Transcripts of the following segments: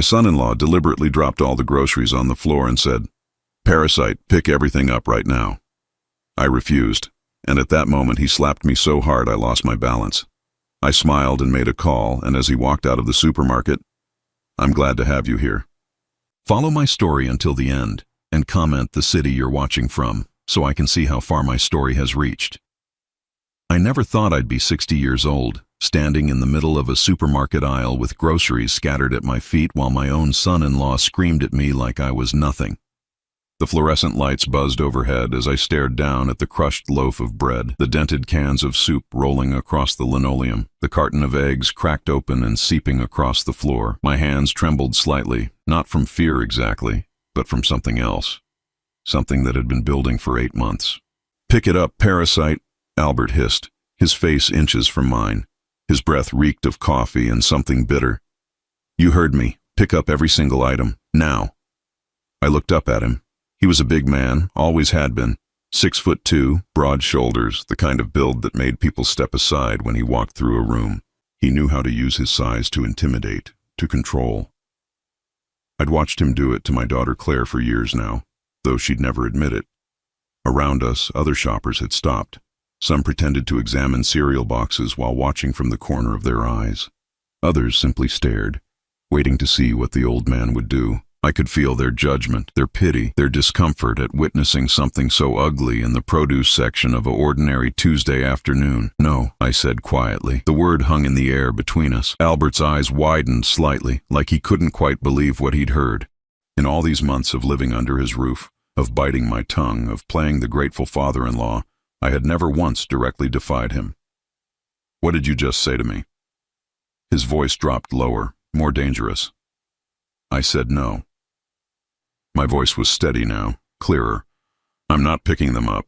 son-in-law deliberately dropped all the groceries on the floor and said, "Parasite, pick everything up right now." I refused, and at that moment he slapped me so hard I lost my balance. I smiled and made a call, and as he walked out of the supermarket, "I'm glad to have you here." Follow my story until the end, and comment the city you're watching from, so I can see how far my story has reached. I never thought I'd be 60 years old, standing in the middle of a supermarket aisle with groceries scattered at my feet while my own son-in-law screamed at me like I was nothing. The fluorescent lights buzzed overhead as I stared down at the crushed loaf of bread, the dented cans of soup rolling across the linoleum, the carton of eggs cracked open and seeping across the floor. My hands trembled slightly, not from fear exactly, but from something else. Something that had been building for 8 months. "Pick it up, Parasite," Albert hissed, his face inches from mine. His breath reeked of coffee and something bitter. "You heard me. Pick up every single item, now." I looked up at him. He was a big man, always had been. 6'2", broad shoulders, the kind of build that made people step aside when he walked through a room. He knew how to use his size to intimidate, to control. I'd watched him do it to my daughter Claire for years now, though she'd never admit it. Around us, other shoppers had stopped. Some pretended to examine cereal boxes while watching from the corner of their eyes. Others simply stared, waiting to see what the old man would do. I could feel their judgment, their pity, their discomfort at witnessing something so ugly in the produce section of an ordinary Tuesday afternoon. "No," I said quietly. The word hung in the air between us. Albert's eyes widened slightly, like he couldn't quite believe what he'd heard. In all these months of living under his roof, of biting my tongue, of playing the grateful father-in-law, I had never once directly defied him. "What did you just say to me?" His voice dropped lower, more dangerous. I said no. My voice was steady now, clearer. "I'm not picking them up."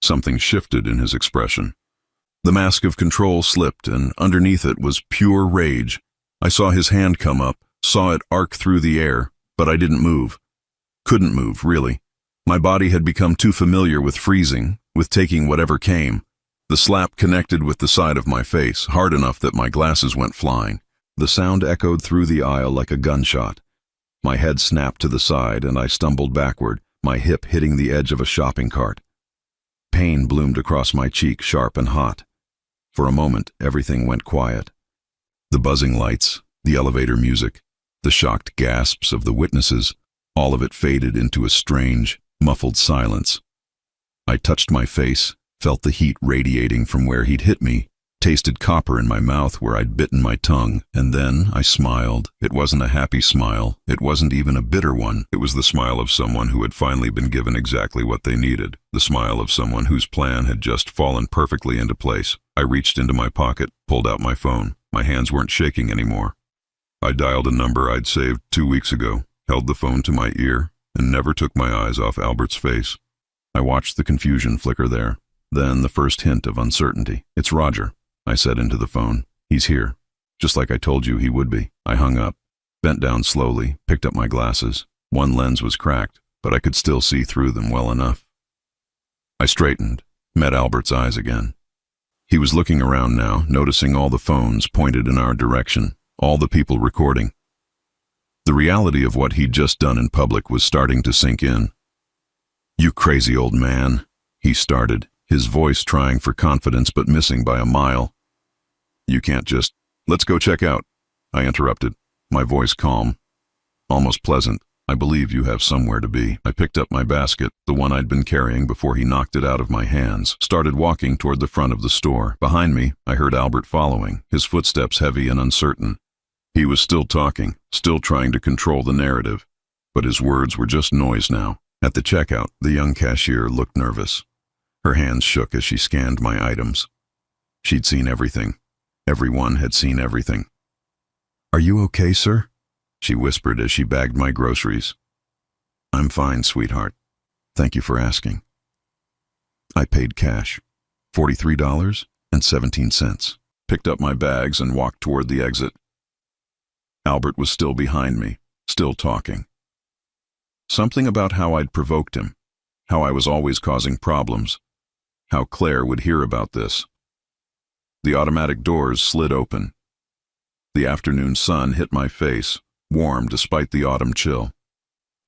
Something shifted in his expression. The mask of control slipped, and underneath it was pure rage. I saw his hand come up, saw it arc through the air, but I didn't move. Couldn't move, really. My body had become too familiar with freezing, with taking whatever came. The slap connected with the side of my face, hard enough that my glasses went flying. The sound echoed through the aisle like a gunshot. My head snapped to the side, and I stumbled backward, my hip hitting the edge of a shopping cart. Pain bloomed across my cheek, sharp and hot. For a moment, everything went quiet. The buzzing lights, the elevator music, the shocked gasps of the witnesses, all of it faded into a strange, muffled silence. I touched my face, felt the heat radiating from where he'd hit me, tasted copper in my mouth where I'd bitten my tongue, and then I smiled. It wasn't a happy smile. It wasn't even a bitter one. It was the smile of someone who had finally been given exactly what they needed, the smile of someone whose plan had just fallen perfectly into place. I reached into my pocket, pulled out my phone. My hands weren't shaking anymore. I dialed a number I'd saved 2 weeks ago, held the phone to my ear, and never took my eyes off Albert's face. I watched the confusion flicker there, then the first hint of uncertainty. "It's Roger," I said into the phone. "He's here, just like I told you he would be." I hung up, bent down slowly, picked up my glasses. One lens was cracked, but I could still see through them well enough. I straightened, met Albert's eyes again. He was looking around now, noticing all the phones pointed in our direction, all the people recording. The reality of what he'd just done in public was starting to sink in. "You crazy old man," he started, his voice trying for confidence but missing by a mile. "You can't just, let's go check out," I interrupted, my voice calm, almost pleasant. "I believe you have somewhere to be." I picked up my basket, the one I'd been carrying before he knocked it out of my hands, started walking toward the front of the store. Behind me, I heard Albert following, his footsteps heavy and uncertain. He was still talking, still trying to control the narrative, but his words were just noise now. At the checkout, the young cashier looked nervous. Her hands shook as she scanned my items. She'd seen everything. Everyone had seen everything. "Are you okay, sir?" she whispered as she bagged my groceries. "I'm fine, sweetheart. Thank you for asking." I paid cash, $43.17, picked up my bags and walked toward the exit. Albert was still behind me, still talking. Something about how I'd provoked him, how I was always causing problems, how Claire would hear about this. The automatic doors slid open. The afternoon sun hit my face, warm despite the autumn chill.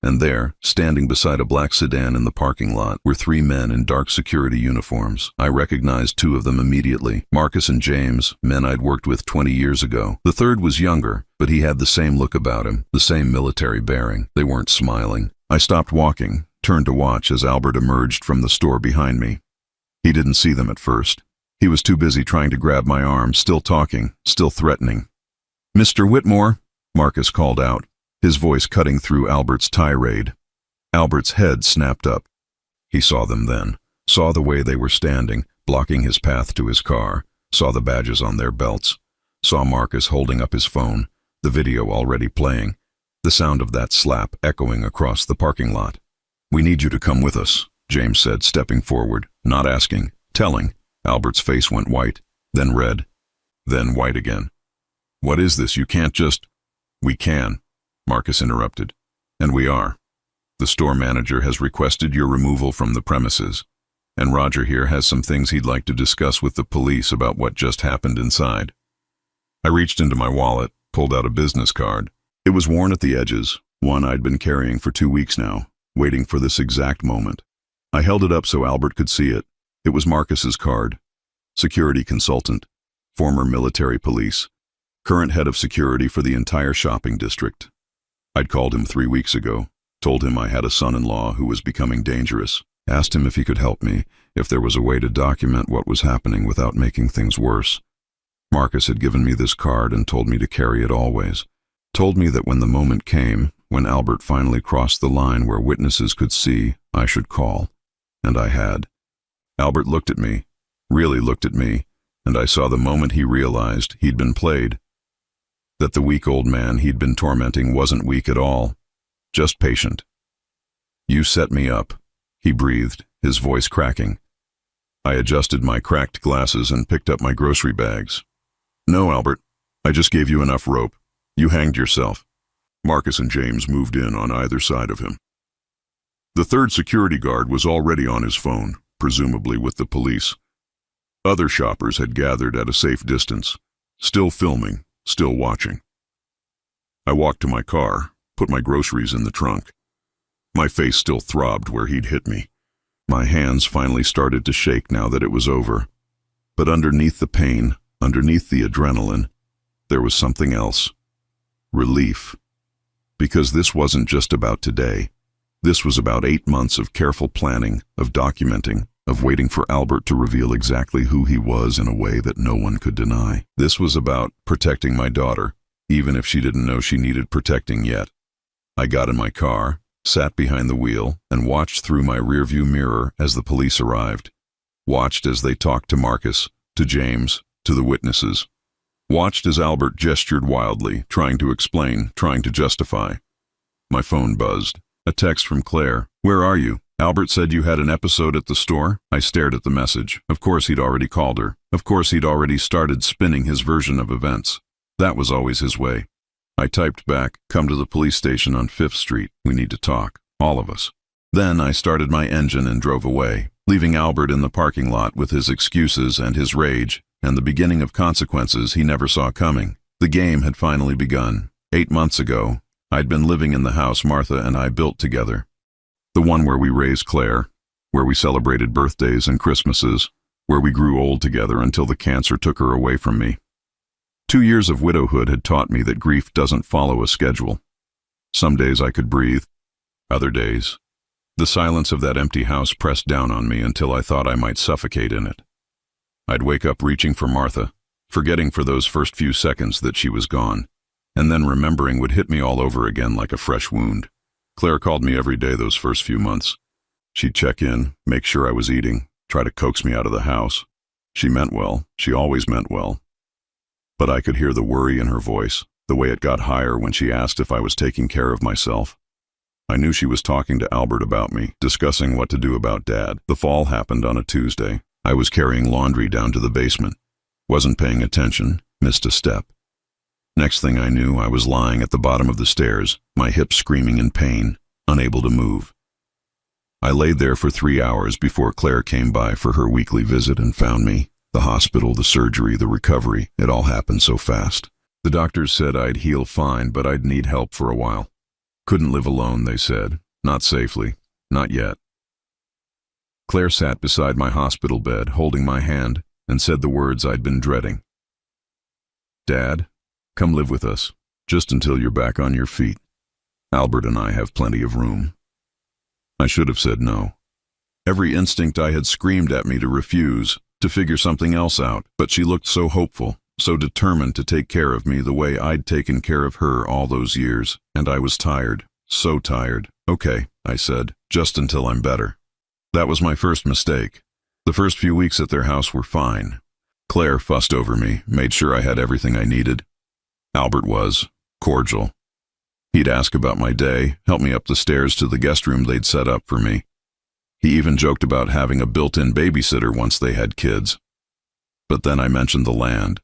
And there, standing beside a black sedan in the parking lot, were three men in dark security uniforms. I recognized two of them immediately, Marcus and James, men I'd worked with 20 years ago. The third was younger, but he had the same look about him, the same military bearing. They weren't smiling. I stopped walking, turned to watch as Albert emerged from the store behind me. He didn't see them at first. He was too busy trying to grab my arm, still talking, still threatening. "Mr. Whitmore," Marcus called out, his voice cutting through Albert's tirade. Albert's head snapped up. He saw them then, saw the way they were standing, blocking his path to his car, saw the badges on their belts, saw Marcus holding up his phone, the video already playing, the sound of that slap echoing across the parking lot. "We need you to come with us," James said, stepping forward, not asking, telling. Albert's face went white, then red, then white again. "What is this? You can't just—" "We can," Marcus interrupted. "And we are. The store manager has requested your removal from the premises, and Roger here has some things he'd like to discuss with the police about what just happened inside." I reached into my wallet, pulled out a business card. It was worn at the edges, one I'd been carrying for 2 weeks now, waiting for this exact moment. I held it up so Albert could see it. It was Marcus's card. Security consultant, former military police, current head of security for the entire shopping district. I'd called him 3 weeks ago, told him I had a son-in-law who was becoming dangerous, asked him if he could help me, if there was a way to document what was happening without making things worse. Marcus had given me this card and told me to carry it always, told me that when the moment came, when Albert finally crossed the line where witnesses could see, I should call. And I had. Albert looked at me, really looked at me, and I saw the moment he realized he'd been played. That the weak old man he'd been tormenting wasn't weak at all, just patient. "You set me up," he breathed, his voice cracking. I adjusted my cracked glasses and picked up my grocery bags. "No, Albert, I just gave you enough rope. You hanged yourself." Marcus and James moved in on either side of him. The third security guard was already on his phone, presumably with the police. Other shoppers had gathered at a safe distance, still filming, still watching. I walked to my car, put my groceries in the trunk. My face still throbbed where he'd hit me. My hands finally started to shake now that it was over. But underneath the pain, underneath the adrenaline, there was something else. Relief. Because this wasn't just about today. This was about 8 months of careful planning, of documenting, of waiting for Albert to reveal exactly who he was in a way that no one could deny. This was about protecting my daughter, even if she didn't know she needed protecting yet. I got in my car, sat behind the wheel, and watched through my rearview mirror as the police arrived. Watched as they talked to Marcus, to James, to the witnesses. Watched as Albert gestured wildly, trying to explain, trying to justify. My phone buzzed. A text from Claire. "Where are you? Albert said you had an episode at the store?" I stared at the message. Of course he'd already called her. Of course he'd already started spinning his version of events. That was always his way. I typed back, "Come to the police station on 5th Street. We need to talk. All of us." Then I started my engine and drove away, leaving Albert in the parking lot with his excuses and his rage, and the beginning of consequences he never saw coming. The game had finally begun. 8 months ago, I'd been living in the house Martha and I built together. The one where we raised Claire, where we celebrated birthdays and Christmases, where we grew old together until the cancer took her away from me. 2 years of widowhood had taught me that grief doesn't follow a schedule. Some days I could breathe, other days. The silence of that empty house pressed down on me until I thought I might suffocate in it. I'd wake up reaching for Martha, forgetting for those first few seconds that she was gone, and then remembering would hit me all over again like a fresh wound. Claire called me every day those first few months. She'd check in, make sure I was eating, try to coax me out of the house. She meant well. She always meant well. But I could hear the worry in her voice, the way it got higher when she asked if I was taking care of myself. I knew she was talking to Albert about me, discussing what to do about Dad. The fall happened on a Tuesday. I was carrying laundry down to the basement. Wasn't paying attention, missed a step. Next thing I knew, I was lying at the bottom of the stairs, my hips screaming in pain, unable to move. I laid there for 3 hours before Claire came by for her weekly visit and found me. The hospital, the surgery, the recovery, it all happened so fast. The doctors said I'd heal fine, but I'd need help for a while. Couldn't live alone, they said. Not safely. Not yet. Claire sat beside my hospital bed, holding my hand, and said the words I'd been dreading. Dad, come live with us, just until you're back on your feet. Albert and I have plenty of room. I should have said no. Every instinct I had screamed at me to refuse, to figure something else out, but she looked so hopeful, so determined to take care of me the way I'd taken care of her all those years, and I was tired, so tired. Okay, I said, just until I'm better. That was my first mistake. The first few weeks at their house were fine. Claire fussed over me, made sure I had everything I needed. Albert was cordial. He'd ask about my day, help me up the stairs to the guest room they'd set up for me. He even joked about having a built-in babysitter once they had kids. But then I mentioned the land.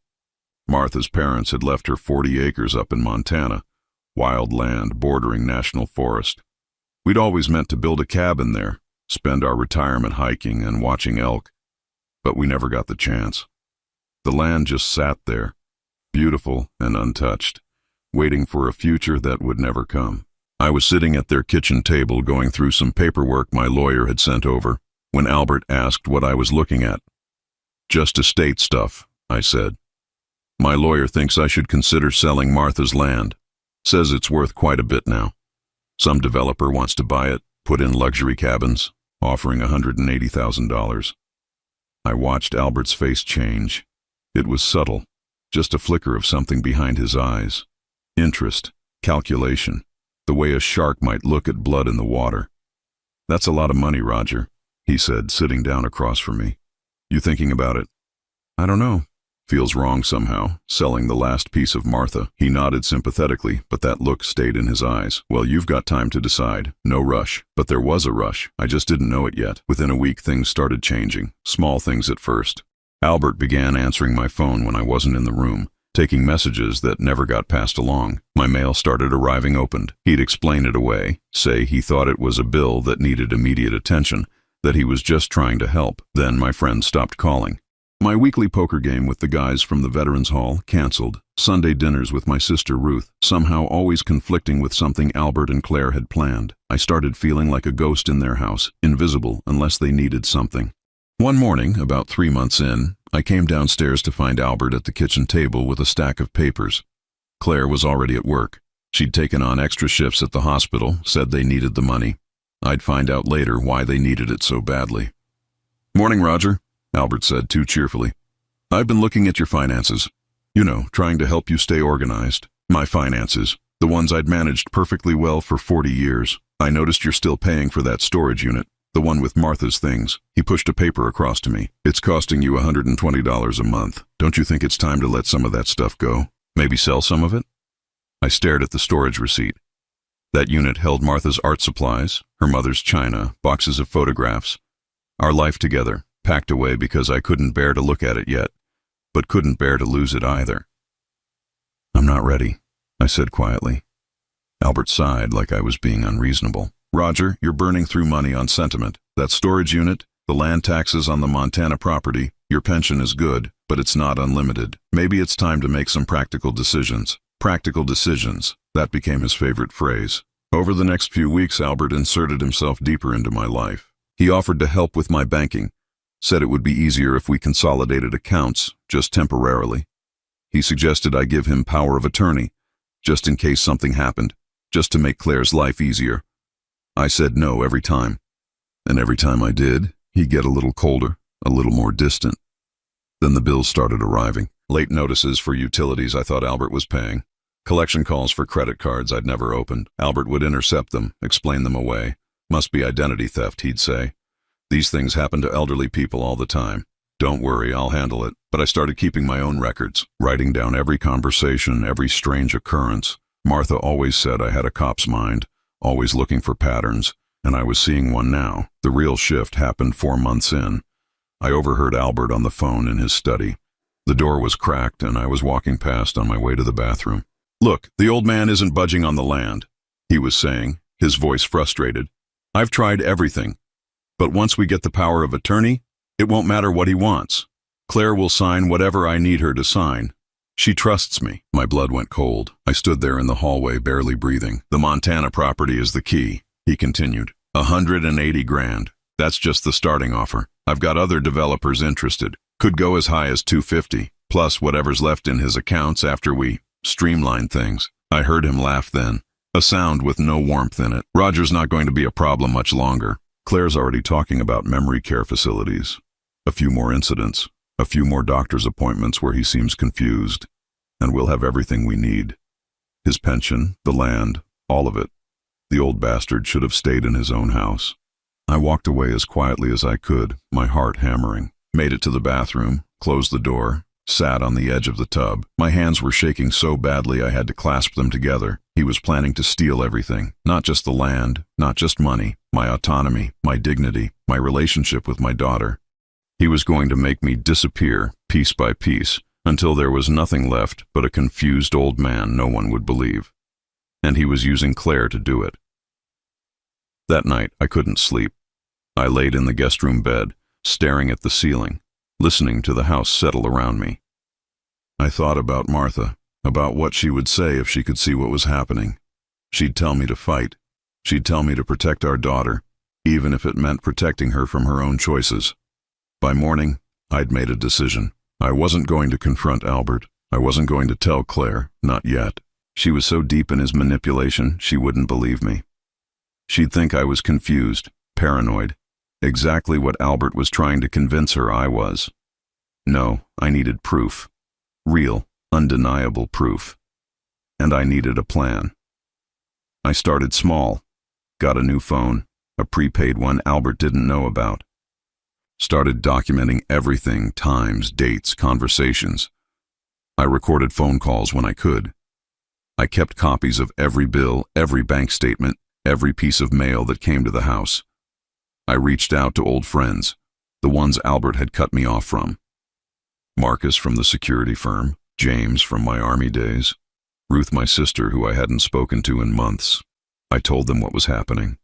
Martha's parents had left her 40 acres up in Montana, wild land bordering national forest. We'd always meant to build a cabin there, spend our retirement hiking and watching elk, but we never got the chance. The land just sat there, beautiful and untouched, waiting for a future that would never come. I was sitting at their kitchen table going through some paperwork my lawyer had sent over, when Albert asked what I was looking at. Just estate stuff, I said. My lawyer thinks I should consider selling Martha's land. Says it's worth quite a bit now. Some developer wants to buy it, put in luxury cabins, offering $180,000. I watched Albert's face change. It was subtle, just a flicker of something behind his eyes. Interest, calculation, the way a shark might look at blood in the water. That's a lot of money, Roger, he said, sitting down across from me. You thinking about it? I don't know. Feels wrong somehow, selling the last piece of Martha. He nodded sympathetically, but that look stayed in his eyes. Well, you've got time to decide. No rush. But there was a rush. I just didn't know it yet. Within a week, things started changing. Small things at first. Albert began answering my phone when I wasn't in the room, taking messages that never got passed along. My mail started arriving opened. He'd explain it away, say he thought it was a bill that needed immediate attention, that he was just trying to help. Then my friend stopped calling. My weekly poker game with the guys from the Veterans Hall canceled. Sunday dinners with my sister Ruth, somehow always conflicting with something Albert and Claire had planned. I started feeling like a ghost in their house, invisible unless they needed something. One morning, about 3 months in, I came downstairs to find Albert at the kitchen table with a stack of papers. Claire was already at work. She'd taken on extra shifts at the hospital, said they needed the money. I'd find out later why they needed it so badly. Morning, Roger, Albert said too cheerfully. I've been looking at your finances. You know, trying to help you stay organized. My finances, the ones I'd managed perfectly well for 40 years. I noticed you're still paying for that storage unit, the one with Martha's things. He pushed a paper across to me. It's costing you $120 a month. Don't you think it's time to let some of that stuff go? Maybe sell some of it? I stared at the storage receipt. That unit held Martha's art supplies, her mother's china, boxes of photographs. Our life together, packed away because I couldn't bear to look at it yet, but couldn't bear to lose it either. I'm not ready, I said quietly. Albert sighed like I was being unreasonable. Roger, you're burning through money on sentiment. That storage unit, the land taxes on the Montana property, your pension is good, but it's not unlimited. Maybe it's time to make some practical decisions. Practical decisions. That became his favorite phrase. Over the next few weeks, Albert inserted himself deeper into my life. He offered to help with my banking. Said it would be easier if we consolidated accounts, just temporarily. He suggested I give him power of attorney, just in case something happened, just to make Claire's life easier. I said no every time. And every time I did, he'd get a little colder, a little more distant. Then the bills started arriving. Late notices for utilities I thought Albert was paying. Collection calls for credit cards I'd never opened. Albert would intercept them, explain them away. Must be identity theft, he'd say. These things happen to elderly people all the time. Don't worry, I'll handle it. But I started keeping my own records, writing down every conversation, every strange occurrence. Martha always said I had a cop's mind, always looking for patterns, and I was seeing one now. The real shift happened 4 months in. I overheard Albert on the phone in his study. The door was cracked, and I was walking past on my way to the bathroom. Look, the old man isn't budging on the land, he was saying, his voice frustrated. I've tried everything. But once we get the power of attorney, it won't matter what he wants. Claire will sign whatever I need her to sign. She trusts me. My blood went cold. I stood there in the hallway, barely breathing. The Montana property is the key, he continued. 180 grand. That's just the starting offer. I've got other developers interested. Could go as high as 250, plus whatever's left in his accounts after we streamline things. I heard him laugh then, a sound with no warmth in it. Roger's not going to be a problem much longer. Claire's already talking about memory care facilities. A few more incidents, a few more doctor's appointments where he seems confused, and we'll have everything we need. His pension, the land, all of it. The old bastard should have stayed in his own house. I walked away as quietly as I could, my heart hammering. Made it to the bathroom, closed the door, sat on the edge of the tub. My hands were shaking so badly I had to clasp them together. He was planning to steal everything, not just the land, not just money, my autonomy, my dignity, my relationship with my daughter. He was going to make me disappear, piece by piece, until there was nothing left but a confused old man no one would believe. And he was using Claire to do it. That night, I couldn't sleep. I laid in the guest room bed, staring at the ceiling, listening to the house settle around me. I thought about Martha, about what she would say if she could see what was happening. She'd tell me to fight. She'd tell me to protect our daughter, even if it meant protecting her from her own choices. By morning, I'd made a decision. I wasn't going to confront Albert. I wasn't going to tell Claire, not yet. She was so deep in his manipulation, she wouldn't believe me. She'd think I was confused, paranoid, exactly what Albert was trying to convince her I was. No, I needed proof. Real, undeniable proof. And I needed a plan. I started small. Got a new phone, a prepaid one Albert didn't know about. Started documenting everything, times, dates, conversations. I recorded phone calls when I could. I kept copies of every bill, every bank statement, every piece of mail that came to the house. I reached out to old friends, the ones Albert had cut me off from. Marcus from the security firm, James from my army days, Ruth, my sister, who I hadn't spoken to in months. I told them what was happening.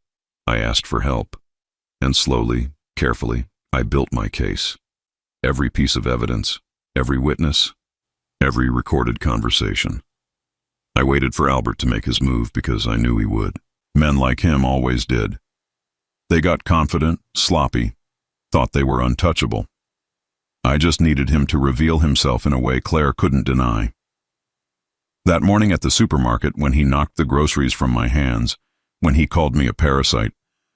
I asked for help. And slowly, carefully, I built my case. Every piece of evidence, every witness, every recorded conversation. I waited for Albert to make his move because I knew he would. Men like him always did. They got confident, sloppy, thought they were untouchable. I just needed him to reveal himself in a way Claire couldn't deny. That morning at the supermarket, when he knocked the groceries from my hands, when he called me a parasite,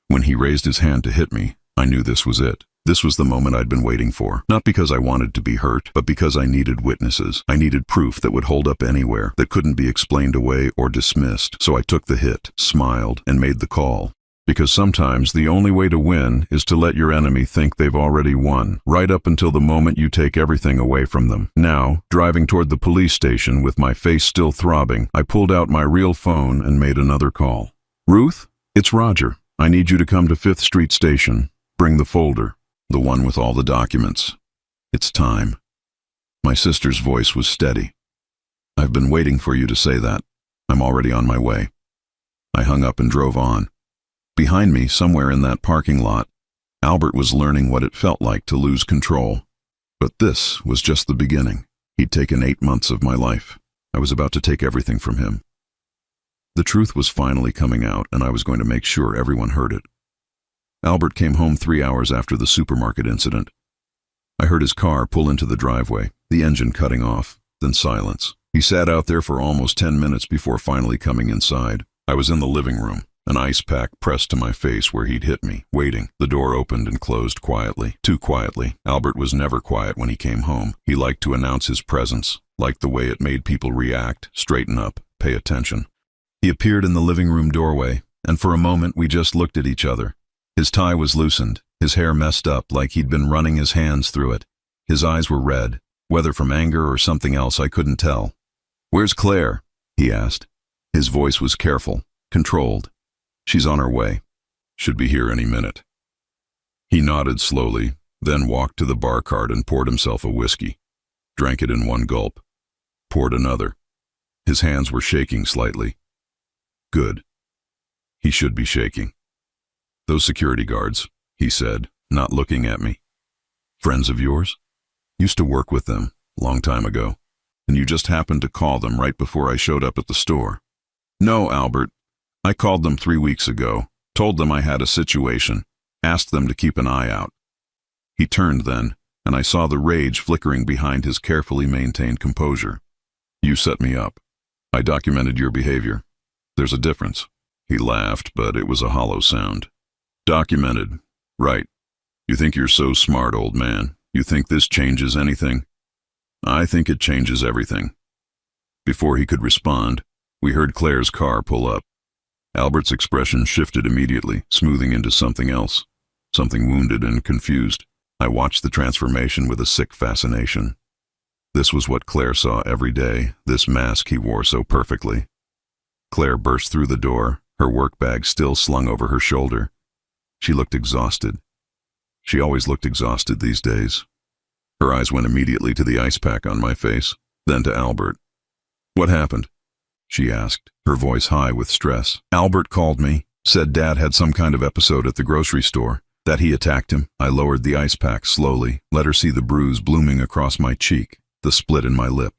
when he raised his hand to hit me, I knew this was it. This was the moment I'd been waiting for. Not because I wanted to be hurt, but because I needed witnesses. I needed proof that would hold up anywhere, that couldn't be explained away or dismissed. So I took the hit, smiled, and made the call. Because sometimes the only way to win is to let your enemy think they've already won, right up until the moment you take everything away from them. Now, driving toward the police station with my face still throbbing, I pulled out my real phone and made another call. Ruth, it's Roger. I need you to come to 5th Street Station. Bring the folder. The one with all the documents. It's time. My sister's voice was steady. I've been waiting for you to say that. I'm already on my way. I hung up and drove on. Behind me, somewhere in that parking lot, Albert was learning what it felt like to lose control. But this was just the beginning. He'd taken 8 months of my life. I was about to take everything from him. The truth was finally coming out, and I was going to make sure everyone heard it. Albert came home 3 hours after the supermarket incident. I heard his car pull into the driveway, the engine cutting off, then silence. He sat out there for almost 10 minutes before finally coming inside. I was in the living room, an ice pack pressed to my face where he'd hit me, waiting. The door opened and closed quietly, too quietly. Albert was never quiet when he came home. He liked to announce his presence, liked the way it made people react, straighten up, pay attention. He appeared in the living room doorway, and for a moment we just looked at each other. His tie was loosened, his hair messed up like he'd been running his hands through it. His eyes were red, whether from anger or something else I couldn't tell. "Where's Claire?" he asked. His voice was careful, controlled. "She's on her way. Should be here any minute." He nodded slowly, then walked to the bar cart and poured himself a whiskey. Drank it in one gulp. Poured another. His hands were shaking slightly. Good. He should be shaking. "Those security guards," he said, not looking at me. "Friends of yours?" "Used to work with them, long time ago." And you just happened to call them right before I showed up at the store. No, Albert. I called them 3 weeks ago, told them I had a situation, asked them to keep an eye out. He turned then, and I saw the rage flickering behind his carefully maintained composure. You set me up. I documented your behavior. There's a difference. He laughed, but it was a hollow sound. Documented. Right. You think you're so smart, old man. You think this changes anything? I think it changes everything. Before he could respond, we heard Claire's car pull up. Albert's expression shifted immediately, smoothing into something else, something wounded and confused. I watched the transformation with a sick fascination. This was what Claire saw every day, this mask he wore so perfectly. Claire burst through the door, her work bag still slung over her shoulder. She looked exhausted. She always looked exhausted these days. Her eyes went immediately to the ice pack on my face, then to Albert. What happened? She asked, her voice high with stress. Albert called me, said Dad had some kind of episode at the grocery store, that he attacked him. I lowered the ice pack slowly, let her see the bruise blooming across my cheek, the split in my lip.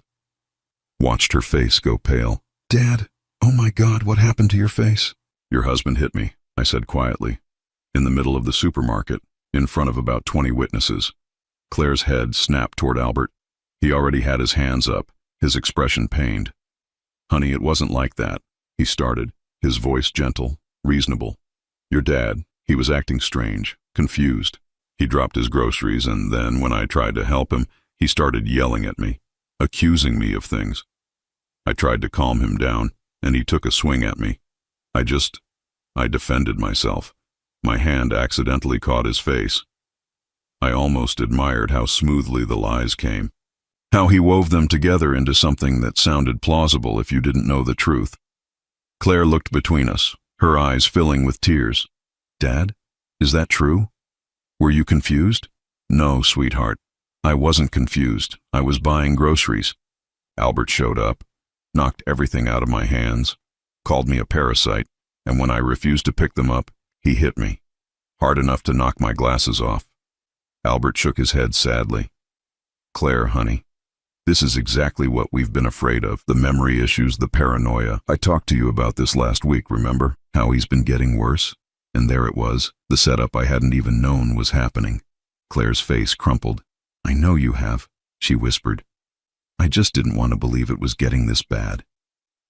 Watched her face go pale. Dad, oh my God, what happened to your face? Your husband hit me, I said quietly, in the middle of the supermarket, in front of about 20 witnesses. Claire's head snapped toward Albert. He already had his hands up, his expression pained. Honey, it wasn't like that, he started, his voice gentle, reasonable. Your dad, he was acting strange, confused. He dropped his groceries, and then, when I tried to help him, he started yelling at me, accusing me of things. I tried to calm him down, and he took a swing at me. I defended myself. My hand accidentally caught his face. I almost admired how smoothly the lies came, how he wove them together into something that sounded plausible if you didn't know the truth. Claire looked between us, her eyes filling with tears. Dad, is that true? Were you confused? No, sweetheart. I wasn't confused. I was buying groceries. Albert showed up, knocked everything out of my hands, called me a parasite, and when I refused to pick them up, he hit me, hard enough to knock my glasses off. Albert shook his head sadly. Claire, honey, this is exactly what we've been afraid of, the memory issues, the paranoia. I talked to you about this last week, remember? How he's been getting worse? And there it was, the setup I hadn't even known was happening. Claire's face crumpled. I know you have, she whispered. I just didn't want to believe it was getting this bad.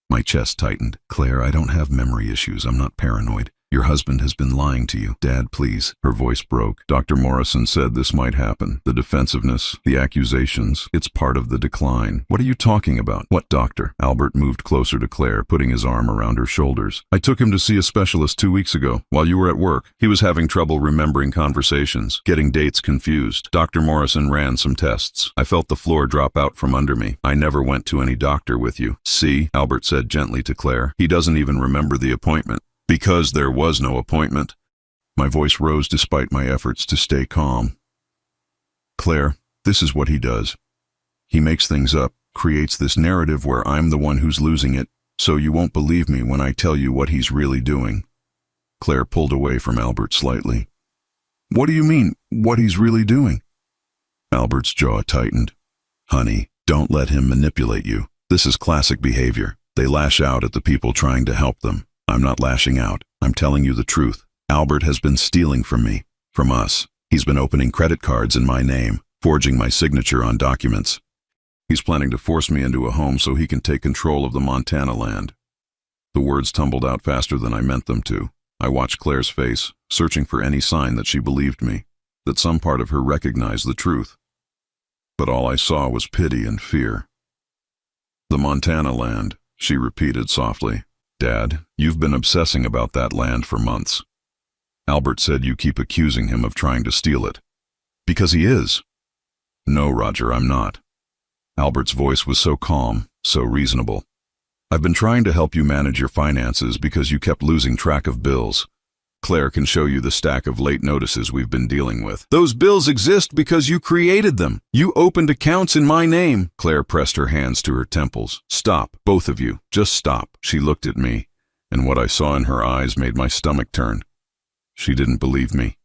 My chest tightened. Claire, I don't have memory issues. I'm not paranoid. Your husband has been lying to you. Dad, please. Her voice broke. Dr. Morrison said this might happen. The defensiveness, the accusations, it's part of the decline. What are you talking about? What doctor? Albert moved closer to Claire, putting his arm around her shoulders. I took him to see a specialist 2 weeks ago, while you were at work. He was having trouble remembering conversations, getting dates confused. Dr. Morrison ran some tests. I felt the floor drop out from under me. I never went to any doctor with you. See, Albert said gently to Claire. He doesn't even remember the appointment. Because there was no appointment. My voice rose despite my efforts to stay calm. Claire, this is what he does. He makes things up, creates this narrative where I'm the one who's losing it, so you won't believe me when I tell you what he's really doing. Claire pulled away from Albert slightly. What do you mean, what he's really doing? Albert's jaw tightened. Honey, don't let him manipulate you. This is classic behavior. They lash out at the people trying to help them. I'm not lashing out. I'm telling you the truth. Albert has been stealing from me, from us. He's been opening credit cards in my name, forging my signature on documents. He's planning to force me into a home so he can take control of the Montana land. The words tumbled out faster than I meant them to. I watched Claire's face, searching for any sign that she believed me, that some part of her recognized the truth. But all I saw was pity and fear. The Montana land, she repeated softly. Dad, you've been obsessing about that land for months. Albert said you keep accusing him of trying to steal it. Because he is. No, Roger, I'm not. Albert's voice was so calm, so reasonable. I've been trying to help you manage your finances because you kept losing track of bills. Claire can show you the stack of late notices we've been dealing with. Those bills exist because you created them. You opened accounts in my name. Claire pressed her hands to her temples. Stop, both of you. Just stop. She looked at me, and what I saw in her eyes made my stomach turn. She didn't believe me.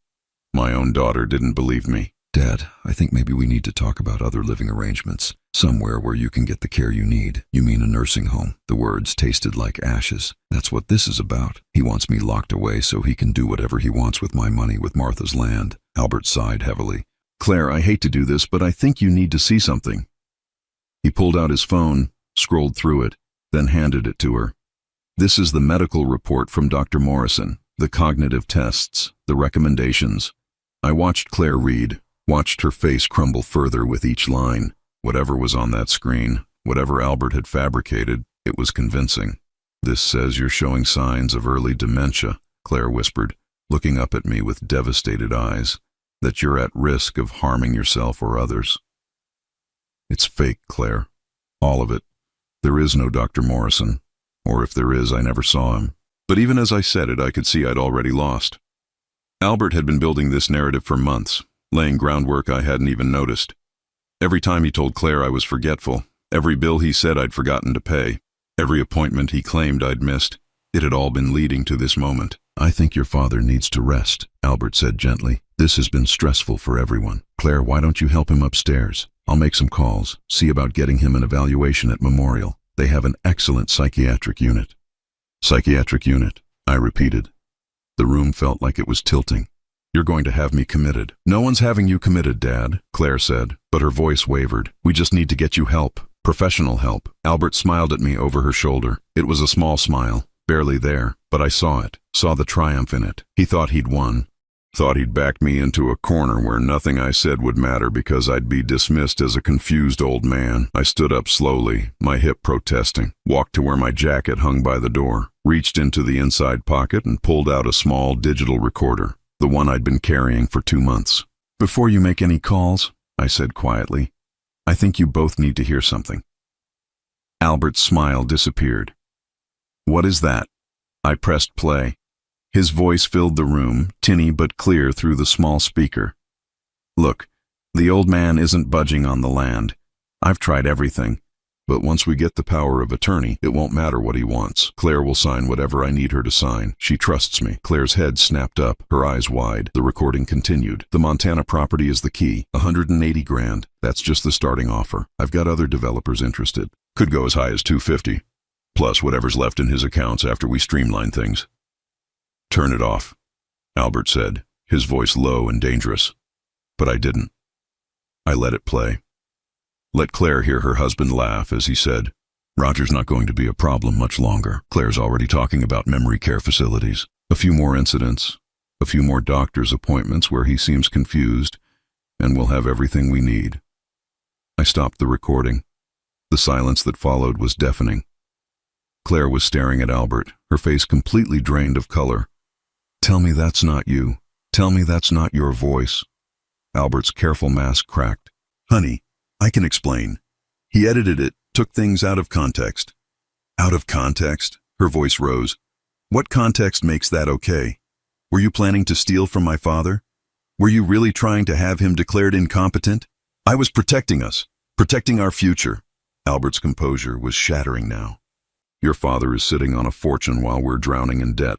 My own daughter didn't believe me. Dad, I think maybe we need to talk about other living arrangements. Somewhere where you can get the care you need. You mean a nursing home? The words tasted like ashes. That's what this is about. He wants me locked away so he can do whatever he wants with my money, with Martha's land. Albert sighed heavily. Claire, I hate to do this, but I think you need to see something. He pulled out his phone, scrolled through it, then handed it to her. This is the medical report from Dr. Morrison, the cognitive tests, the recommendations. I watched Claire read, watched her face crumble further with each line. Whatever was on that screen, whatever Albert had fabricated, it was convincing. This says you're showing signs of early dementia, Claire whispered, looking up at me with devastated eyes, that you're at risk of harming yourself or others. It's fake, Claire. All of it. There is no Dr. Morrison. Or if there is, I never saw him. But even as I said it, I could see I'd already lost. Albert had been building this narrative for months, laying groundwork I hadn't even noticed. Every time he told Claire I was forgetful, every bill he said I'd forgotten to pay, every appointment he claimed I'd missed, it had all been leading to this moment. I think your father needs to rest, Albert said gently. This has been stressful for everyone. Claire, why don't you help him upstairs? I'll make some calls, see about getting him an evaluation at Memorial. They have an excellent psychiatric unit. Psychiatric unit, I repeated. The room felt like it was tilting. You're going to have me committed. No one's having you committed, Dad, Claire said, but her voice wavered. We just need to get you help. Professional help. Albert smiled at me over her shoulder. It was a small smile, barely there, but I saw it, saw the triumph in it. He thought he'd won. Thought he'd backed me into a corner where nothing I said would matter because I'd be dismissed as a confused old man. I stood up slowly, my hip protesting, walked to where my jacket hung by the door, reached into the inside pocket and pulled out a small digital recorder, the one I'd been carrying for 2 months. Before you make any calls, I said quietly, I think you both need to hear something. Albert's smile disappeared. What is that? I pressed play. His voice filled the room, tinny but clear through the small speaker. Look, the old man isn't budging on the land. I've tried everything. But once we get the power of attorney, it won't matter what he wants. Claire will sign whatever I need her to sign. She trusts me. Claire's head snapped up, her eyes wide. The recording continued. The Montana property is the key. 180 grand. That's just the starting offer. I've got other developers interested. Could go as high as 250. Plus whatever's left in his accounts after we streamline things. Turn it off, Albert said, his voice low and dangerous. But I didn't. I let it play. Let Claire hear her husband laugh as he said, Roger's not going to be a problem much longer. Claire's already talking about memory care facilities. A few more incidents, a few more doctor's appointments where he seems confused, and we'll have everything we need. I stopped the recording. The silence that followed was deafening. Claire was staring at Albert, her face completely drained of color. Tell me that's not you. Tell me that's not your voice. Albert's careful mask cracked. Honey, I can explain. He edited it, took things out of context. Out of context? Her voice rose. What context makes that okay? Were you planning to steal from my father? Were you really trying to have him declared incompetent? I was protecting us, protecting our future. Albert's composure was shattering now. Your father is sitting on a fortune while we're drowning in debt.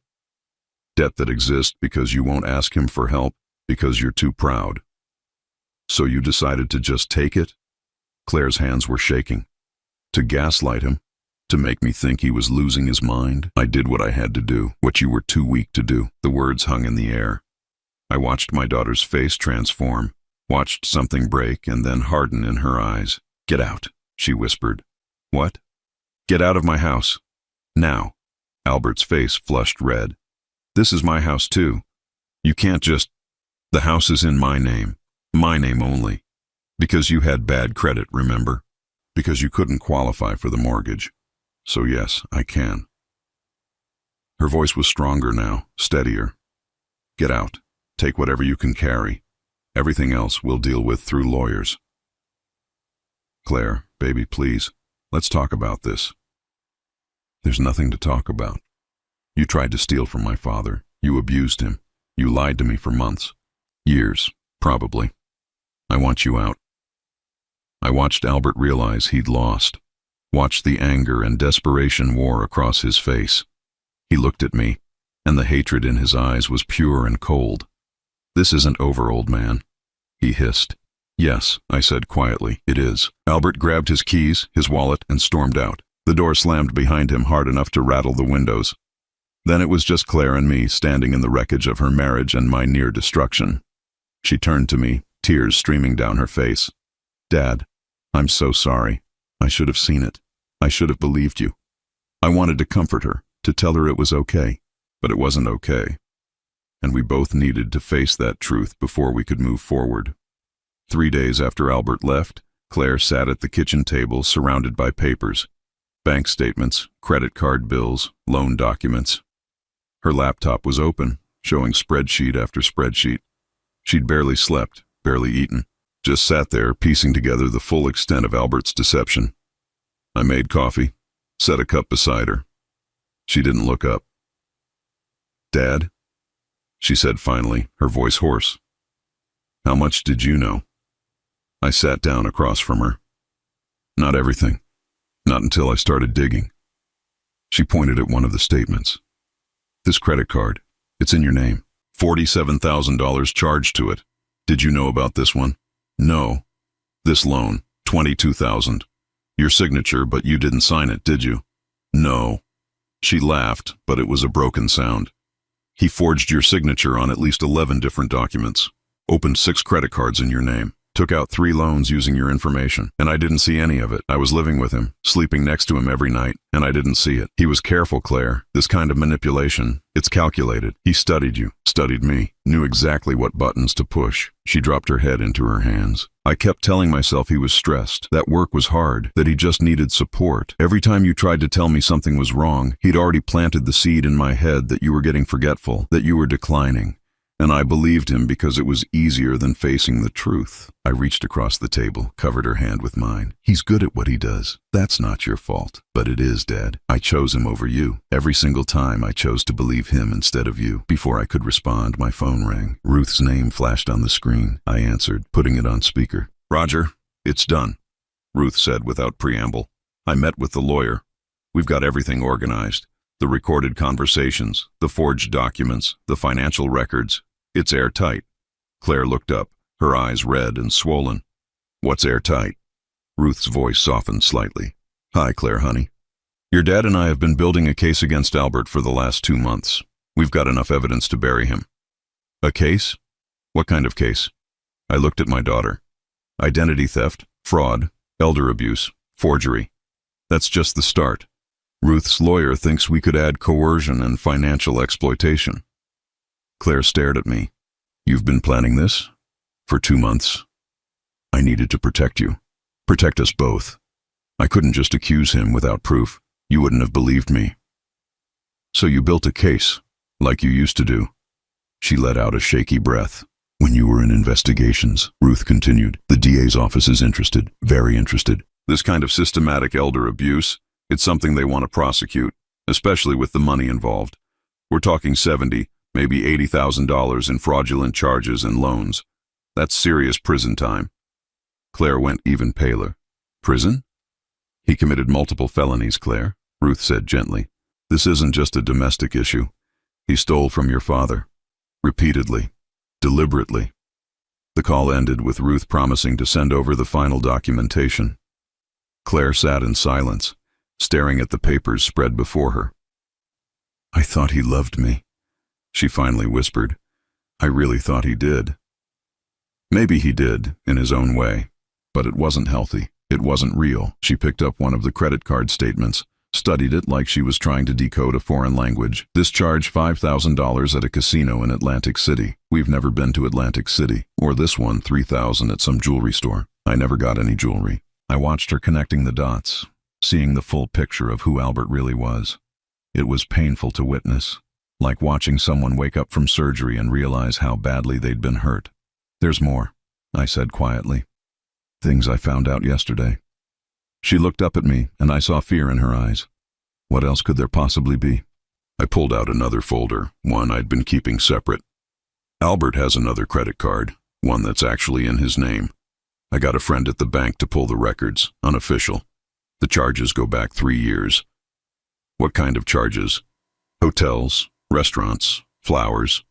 Debt that exists because you won't ask him for help, because you're too proud. So you decided to just take it? Claire's hands were shaking. To gaslight him? To make me think he was losing his mind? I did what I had to do, what you were too weak to do. The words hung in the air. I watched my daughter's face transform, watched something break and then harden in her eyes. Get out, she whispered. What? Get out of my house. Now. Albert's face flushed red. This is my house too. You can't just... The house is in my name only. Because you had bad credit, remember? Because you couldn't qualify for the mortgage. So yes, I can. Her voice was stronger now, steadier. Get out. Take whatever you can carry. Everything else we'll deal with through lawyers. Claire, baby, please, let's talk about this. There's nothing to talk about. You tried to steal from my father. You abused him. You lied to me for months. Years, probably. I want you out. I watched Albert realize he'd lost. Watched the anger and desperation war across his face. He looked at me, and the hatred in his eyes was pure and cold. This isn't over, old man. he hissed. Yes, I said quietly, it is. Albert grabbed his keys, his wallet, and stormed out. The door slammed behind him hard enough to rattle the windows. Then it was just Claire and me standing in the wreckage of her marriage and my near destruction. She turned to me, tears streaming down her face. Dad, I'm so sorry. I should have seen it. I should have believed you. I wanted to comfort her, to tell her it was okay, but it wasn't okay. And we both needed to face that truth before we could move forward. 3 days after Albert left, Claire sat at the kitchen table surrounded by papers, bank statements, credit card bills, loan documents. Her laptop was open, showing spreadsheet after spreadsheet. She'd barely slept, barely eaten, just sat there piecing together the full extent of Albert's deception. I made coffee, set a cup beside her. She didn't look up. Dad, she said finally, her voice hoarse. How much did you know? I sat down across from her. Not everything. Not until I started digging. She pointed at one of the statements. This credit card, it's in your name. $47,000 charged to it. Did you know about this one? No. This loan, $22,000. Your signature, but you didn't sign it, did you? No. She laughed, but it was a broken sound. He forged your signature on at least 11 different documents. Opened 6 credit cards in your name. Took out 3 loans using your information, and I didn't see any of it. I was living with him, sleeping next to him every night, and I didn't see it. He was careful, Claire. This kind of manipulation, it's calculated. He studied you, studied me, knew exactly what buttons to push. She dropped her head into her hands. I kept telling myself he was stressed, that work was hard, that he just needed support. Every time you tried to tell me something was wrong, he'd already planted the seed in my head that you were getting forgetful, that you were declining. And I believed him because it was easier than facing the truth. I reached across the table, covered her hand with mine. He's good at what he does. That's not your fault. But it is, Dad. I chose him over you. Every single time I chose to believe him instead of you. Before I could respond, my phone rang. Ruth's name flashed on the screen. I answered, putting it on speaker. Roger, it's done, Ruth said without preamble. I met with the lawyer. We've got everything organized. The recorded conversations, the forged documents, the financial records. It's airtight. Claire looked up, her eyes red and swollen. What's airtight? Ruth's voice softened slightly. Hi, Claire, honey. Your dad and I have been building a case against Albert for the last 2 months. We've got enough evidence to bury him. A case? What kind of case? I looked at my daughter. Identity theft, fraud, elder abuse, forgery. That's just the start. Ruth's lawyer thinks we could add coercion and financial exploitation. Claire stared at me. You've been planning this? For 2 months. I needed to protect you. Protect us both. I couldn't just accuse him without proof. You wouldn't have believed me. So you built a case, like you used to do. She let out a shaky breath. When you were in investigations, Ruth continued, the DA's office is interested, very interested. This kind of systematic elder abuse, it's something they want to prosecute, especially with the money involved. We're talking $70,000, maybe $80,000 in fraudulent charges and loans. That's serious prison time. Claire went even paler. Prison? He committed multiple felonies, Claire, Ruth said gently. This isn't just a domestic issue. He stole from your father. Repeatedly. Deliberately. The call ended with Ruth promising to send over the final documentation. Claire sat in silence, staring at the papers spread before her. I thought he loved me, she finally whispered. I really thought he did. Maybe he did, in his own way, but it wasn't healthy. It wasn't real. She picked up one of the credit card statements, studied it like she was trying to decode a foreign language. This charged $5,000 at a casino in Atlantic City. We've never been to Atlantic City. Or this one, $3,000 at some jewelry store. I never got any jewelry. I watched her connecting the dots, seeing the full picture of who Albert really was. It was painful to witness, like watching someone wake up from surgery and realize how badly they'd been hurt. There's more, I said quietly. Things I found out yesterday. She looked up at me, and I saw fear in her eyes. What else could there possibly be? I pulled out another folder, one I'd been keeping separate. Albert has another credit card, one that's actually in his name. I got a friend at the bank to pull the records, unofficial. The charges go back 3 years. What kind of charges? Hotels, restaurants, flowers,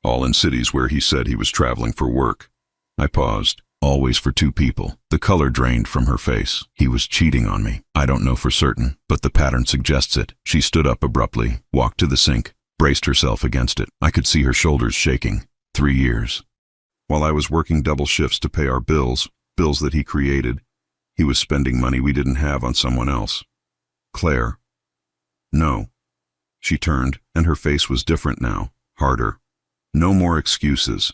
all in cities where he said he was traveling for work. I paused. Always for two people. The color drained from her face. He was cheating on me. I don't know for certain, but the pattern suggests it. She stood up abruptly, walked to the sink, braced herself against it. I could see her shoulders shaking. 3 years. While I was working double shifts to pay our bills that he created, he was spending money we didn't have on someone else. Claire. No. She turned, and her face was different now, harder. No more excuses.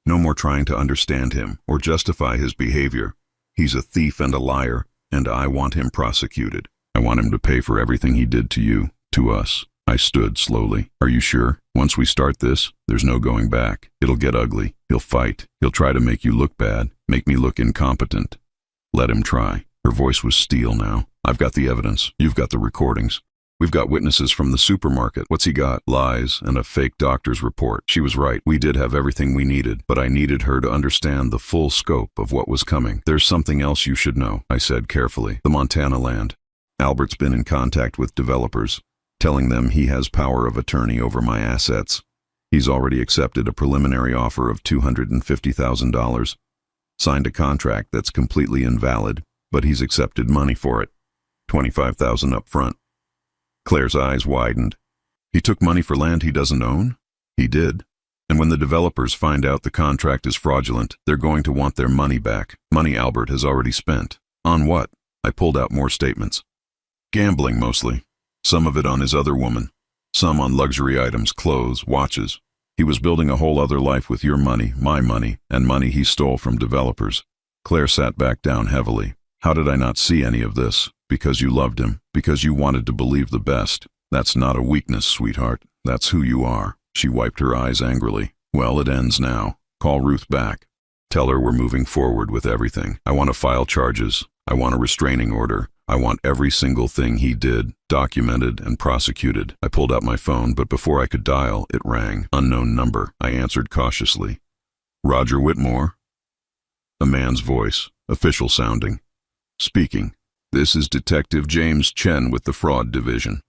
No more trying to understand him or justify his behavior. He's a thief and a liar, and I want him prosecuted. I want him to pay for everything he did to you, to us. I stood slowly. Are you sure? Once we start this, there's no going back. It'll get ugly. He'll fight. He'll try to make you look bad, make me look incompetent. Let him try. Her voice was steel now. I've got the evidence. You've got the recordings. We've got witnesses from the supermarket. What's he got? Lies and a fake doctor's report. She was right. We did have everything we needed, but I needed her to understand the full scope of what was coming. There's something else you should know, I said carefully. The Montana land. Albert's been in contact with developers, telling them he has power of attorney over my assets. He's already accepted a preliminary offer of $250,000, signed a contract that's completely invalid, but he's accepted money for it. $25,000 up front. Claire's eyes widened. He took money for land he doesn't own? He did. And when the developers find out the contract is fraudulent, they're going to want their money back. Money Albert has already spent. On what? I pulled out more statements. Gambling mostly. Some of it on his other woman. Some on luxury items, clothes, watches. He was building a whole other life with your money, my money, and money he stole from developers. Claire sat back down heavily. How did I not see any of this? Because you loved him, because you wanted to believe the best. That's not a weakness, sweetheart. That's who you are. She wiped her eyes angrily. Well, it ends now. Call Ruth back. Tell her we're moving forward with everything. I want to file charges. I want a restraining order. I want every single thing he did, documented and prosecuted. I pulled out my phone, but before I could dial, it rang. Unknown number. I answered cautiously. Roger Whitmore? A man's voice, official sounding. Speaking. This is Detective James Chen with the Fraud Division.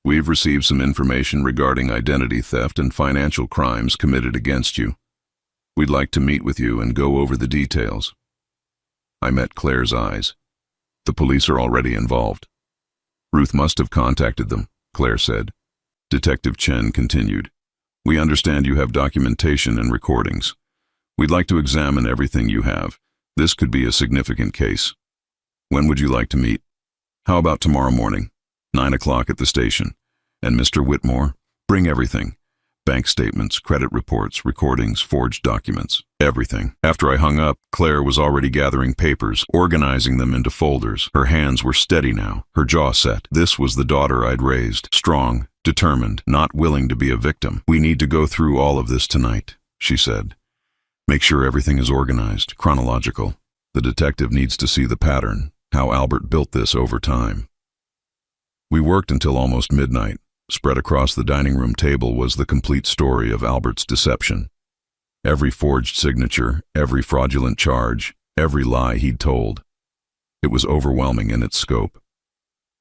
We've received some information regarding identity theft and financial crimes committed against you. We'd like to meet with you and go over the details. I met Claire's eyes. The police are already involved. Ruth must have contacted them, Claire said. Detective Chen continued. We understand you have documentation and recordings. We'd like to examine everything you have. This could be a significant case. When would you like to meet? How about tomorrow morning, 9 o'clock at the station? And Mr. Whitmore, bring everything. Bank statements, credit reports, recordings, forged documents, everything. After I hung up, Claire was already gathering papers, organizing them into folders. Her hands were steady now, her jaw set. This was the daughter I'd raised, strong, determined, not willing to be a victim. We need to go through all of this tonight, she said. Make sure everything is organized, chronological. The detective needs to see the pattern, how Albert built this over time. We worked until almost midnight. Spread across the dining room table was the complete story of Albert's deception. Every forged signature, every fraudulent charge, every lie he'd told. It was overwhelming in its scope.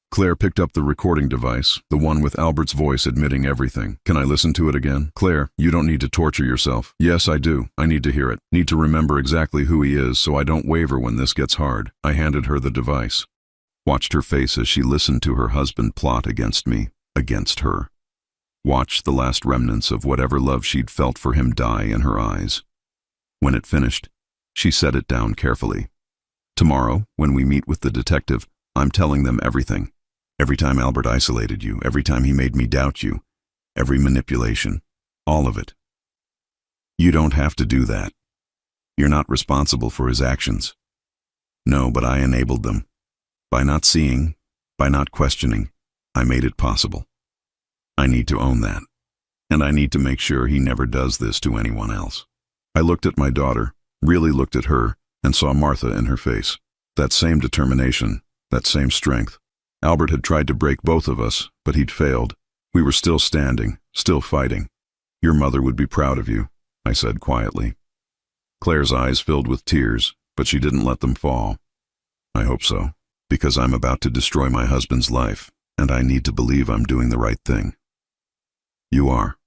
Claire picked up the recording device, the one with Albert's voice admitting everything. Can I listen to it again? Claire, you don't need to torture yourself. Yes, I do. I need to hear it. Need to remember exactly who he is so I don't waver when this gets hard. I handed her the device. Watched her face as she listened to her husband plot against me, against her. Watched the last remnants of whatever love she'd felt for him die in her eyes. When it finished, she set it down carefully. Tomorrow, when we meet with the detective, I'm telling them everything. Every time Albert isolated you, every time he made me doubt you, every manipulation, all of it. You don't have to do that. You're not responsible for his actions. No, but I enabled them. By not seeing, by not questioning, I made it possible. I need to own that. And I need to make sure he never does this to anyone else. I looked at my daughter, really looked at her, and saw Martha in her face. That same determination, that same strength. Albert had tried to break both of us, but he'd failed. We were still standing, still fighting. Your mother would be proud of you, I said quietly. Claire's eyes filled with tears, but she didn't let them fall. I hope so, because I'm about to destroy my husband's life, and I need to believe I'm doing the right thing. You are.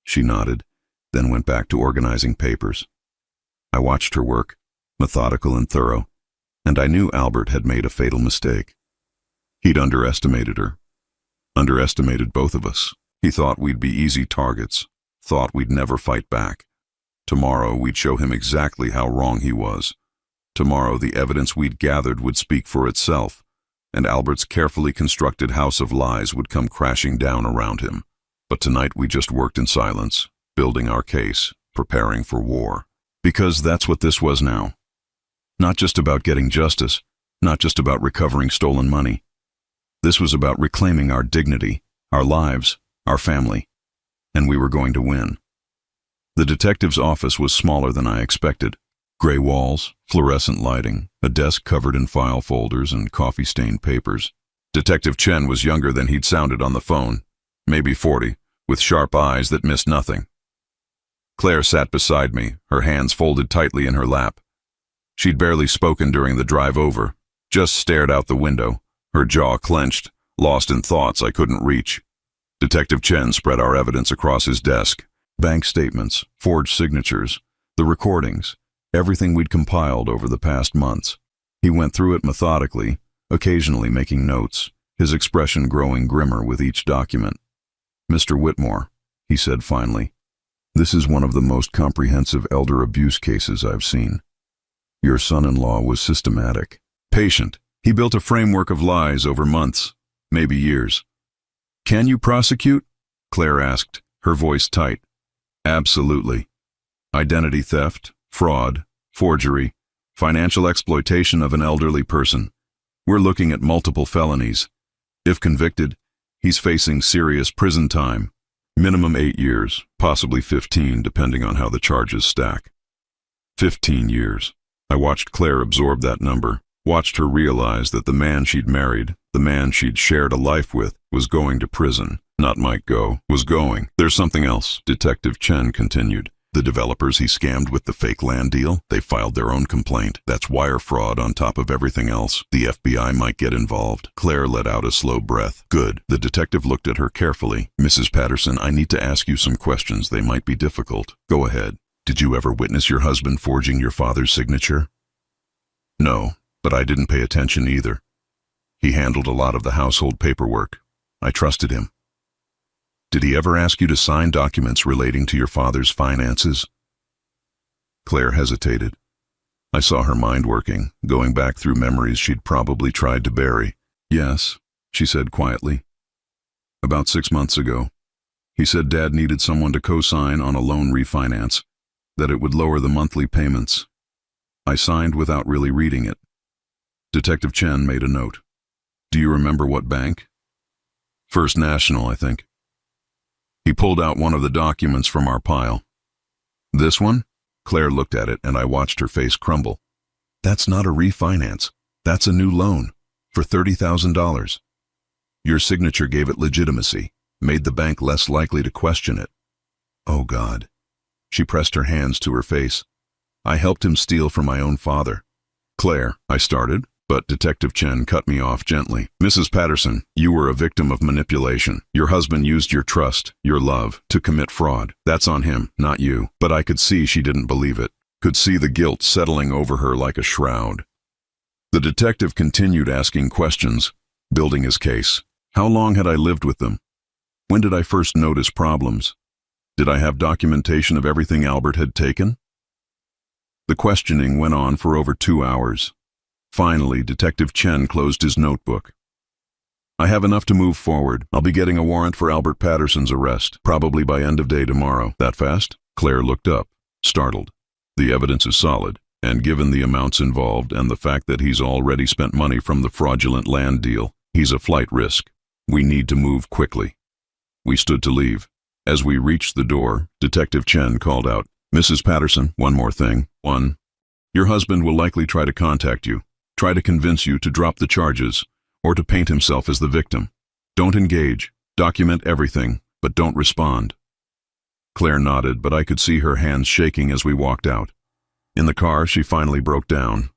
She nodded, then went back to organizing papers. I watched her work, methodical and thorough, and I knew Albert had made a fatal mistake. He'd underestimated her. Underestimated both of us. He thought we'd be easy targets, thought we'd never fight back. Tomorrow we'd show him exactly how wrong he was. Tomorrow the evidence we'd gathered would speak for itself, and Albert's carefully constructed house of lies would come crashing down around him. But tonight we just worked in silence, building our case, preparing for war. Because that's what this was now. Not just about getting justice, not just about recovering stolen money. This was about reclaiming our dignity, our lives, our family. And we were going to win. The detective's office was smaller than I expected. Gray walls, fluorescent lighting, a desk covered in file folders and coffee-stained papers. Detective Chen was younger than he'd sounded on the phone, maybe 40, with sharp eyes that missed nothing. Claire sat beside me, her hands folded tightly in her lap. She'd barely spoken during the drive over, just stared out the window, her jaw clenched, lost in thoughts I couldn't reach. Detective Chen spread our evidence across his desk. Bank statements, forged signatures, the recordings, everything we'd compiled over the past months. He went through it methodically, occasionally making notes, his expression growing grimmer with each document. "Mr. Whitmore," he said finally, "this is one of the most comprehensive elder abuse cases I've seen. Your son-in-law was systematic, patient. He built a framework of lies over months, maybe years." "Can you prosecute?" Claire asked, her voice tight. "Absolutely. Identity theft, fraud, forgery, financial exploitation of an elderly person. We're looking at multiple felonies. If convicted, he's facing serious prison time. Minimum 8 years, possibly 15, depending on how the charges stack." 15 years. I watched Claire absorb that number, watched her realize that the man she'd married, the man she'd shared a life with, was going to prison. Not might go, was going. "There's something else," Detective Chen continued. "The developers he scammed with the fake land deal, they filed their own complaint. That's wire fraud on top of everything else. The FBI might get involved." Claire let out a slow breath. "Good." The detective looked at her carefully. "Mrs. Patterson, I need to ask you some questions. They might be difficult." "Go ahead. Did you ever witness your husband forging your father's signature?" "No, but I didn't pay attention either. He handled a lot of the household paperwork. I trusted him." "Did he ever ask you to sign documents relating to your father's finances?" Claire hesitated. I saw her mind working, going back through memories she'd probably tried to bury. "Yes," she said quietly. "About 6 months ago. He said Dad needed someone to co-sign on a loan refinance, that it would lower the monthly payments. I signed without really reading it." Detective Chen made a note. "Do you remember what bank?" "First National, I think." He pulled out one of the documents from our pile. "This one?" Claire looked at it and I watched her face crumble. "That's not a refinance. That's a new loan. For $30,000. Your signature gave it legitimacy, made the bank less likely to question it." "Oh God." She pressed her hands to her face. "I helped him steal from my own father." "Claire," I started, but Detective Chen cut me off gently. "Mrs. Patterson, you were a victim of manipulation. Your husband used your trust, your love, to commit fraud. That's on him, not you." But I could see she didn't believe it, could see the guilt settling over her like a shroud. The detective continued asking questions, building his case. How long had I lived with them? When did I first notice problems? Did I have documentation of everything Albert had taken? The questioning went on for over 2 hours. Finally, Detective Chen closed his notebook. "I have enough to move forward. I'll be getting a warrant for Albert Patterson's arrest, probably by end of day tomorrow." "That fast?" Claire looked up, startled. "The evidence is solid, and given the amounts involved and the fact that he's already spent money from the fraudulent land deal, he's a flight risk. We need to move quickly." We stood to leave. As we reached the door, Detective Chen called out, "Mrs. Patterson, one more thing. Your husband will likely try to contact you. Try to convince you to drop the charges, or to paint himself as the victim. Don't engage. Document everything, but don't respond." Claire nodded, but I could see her hands shaking as we walked out. In the car, she finally broke down.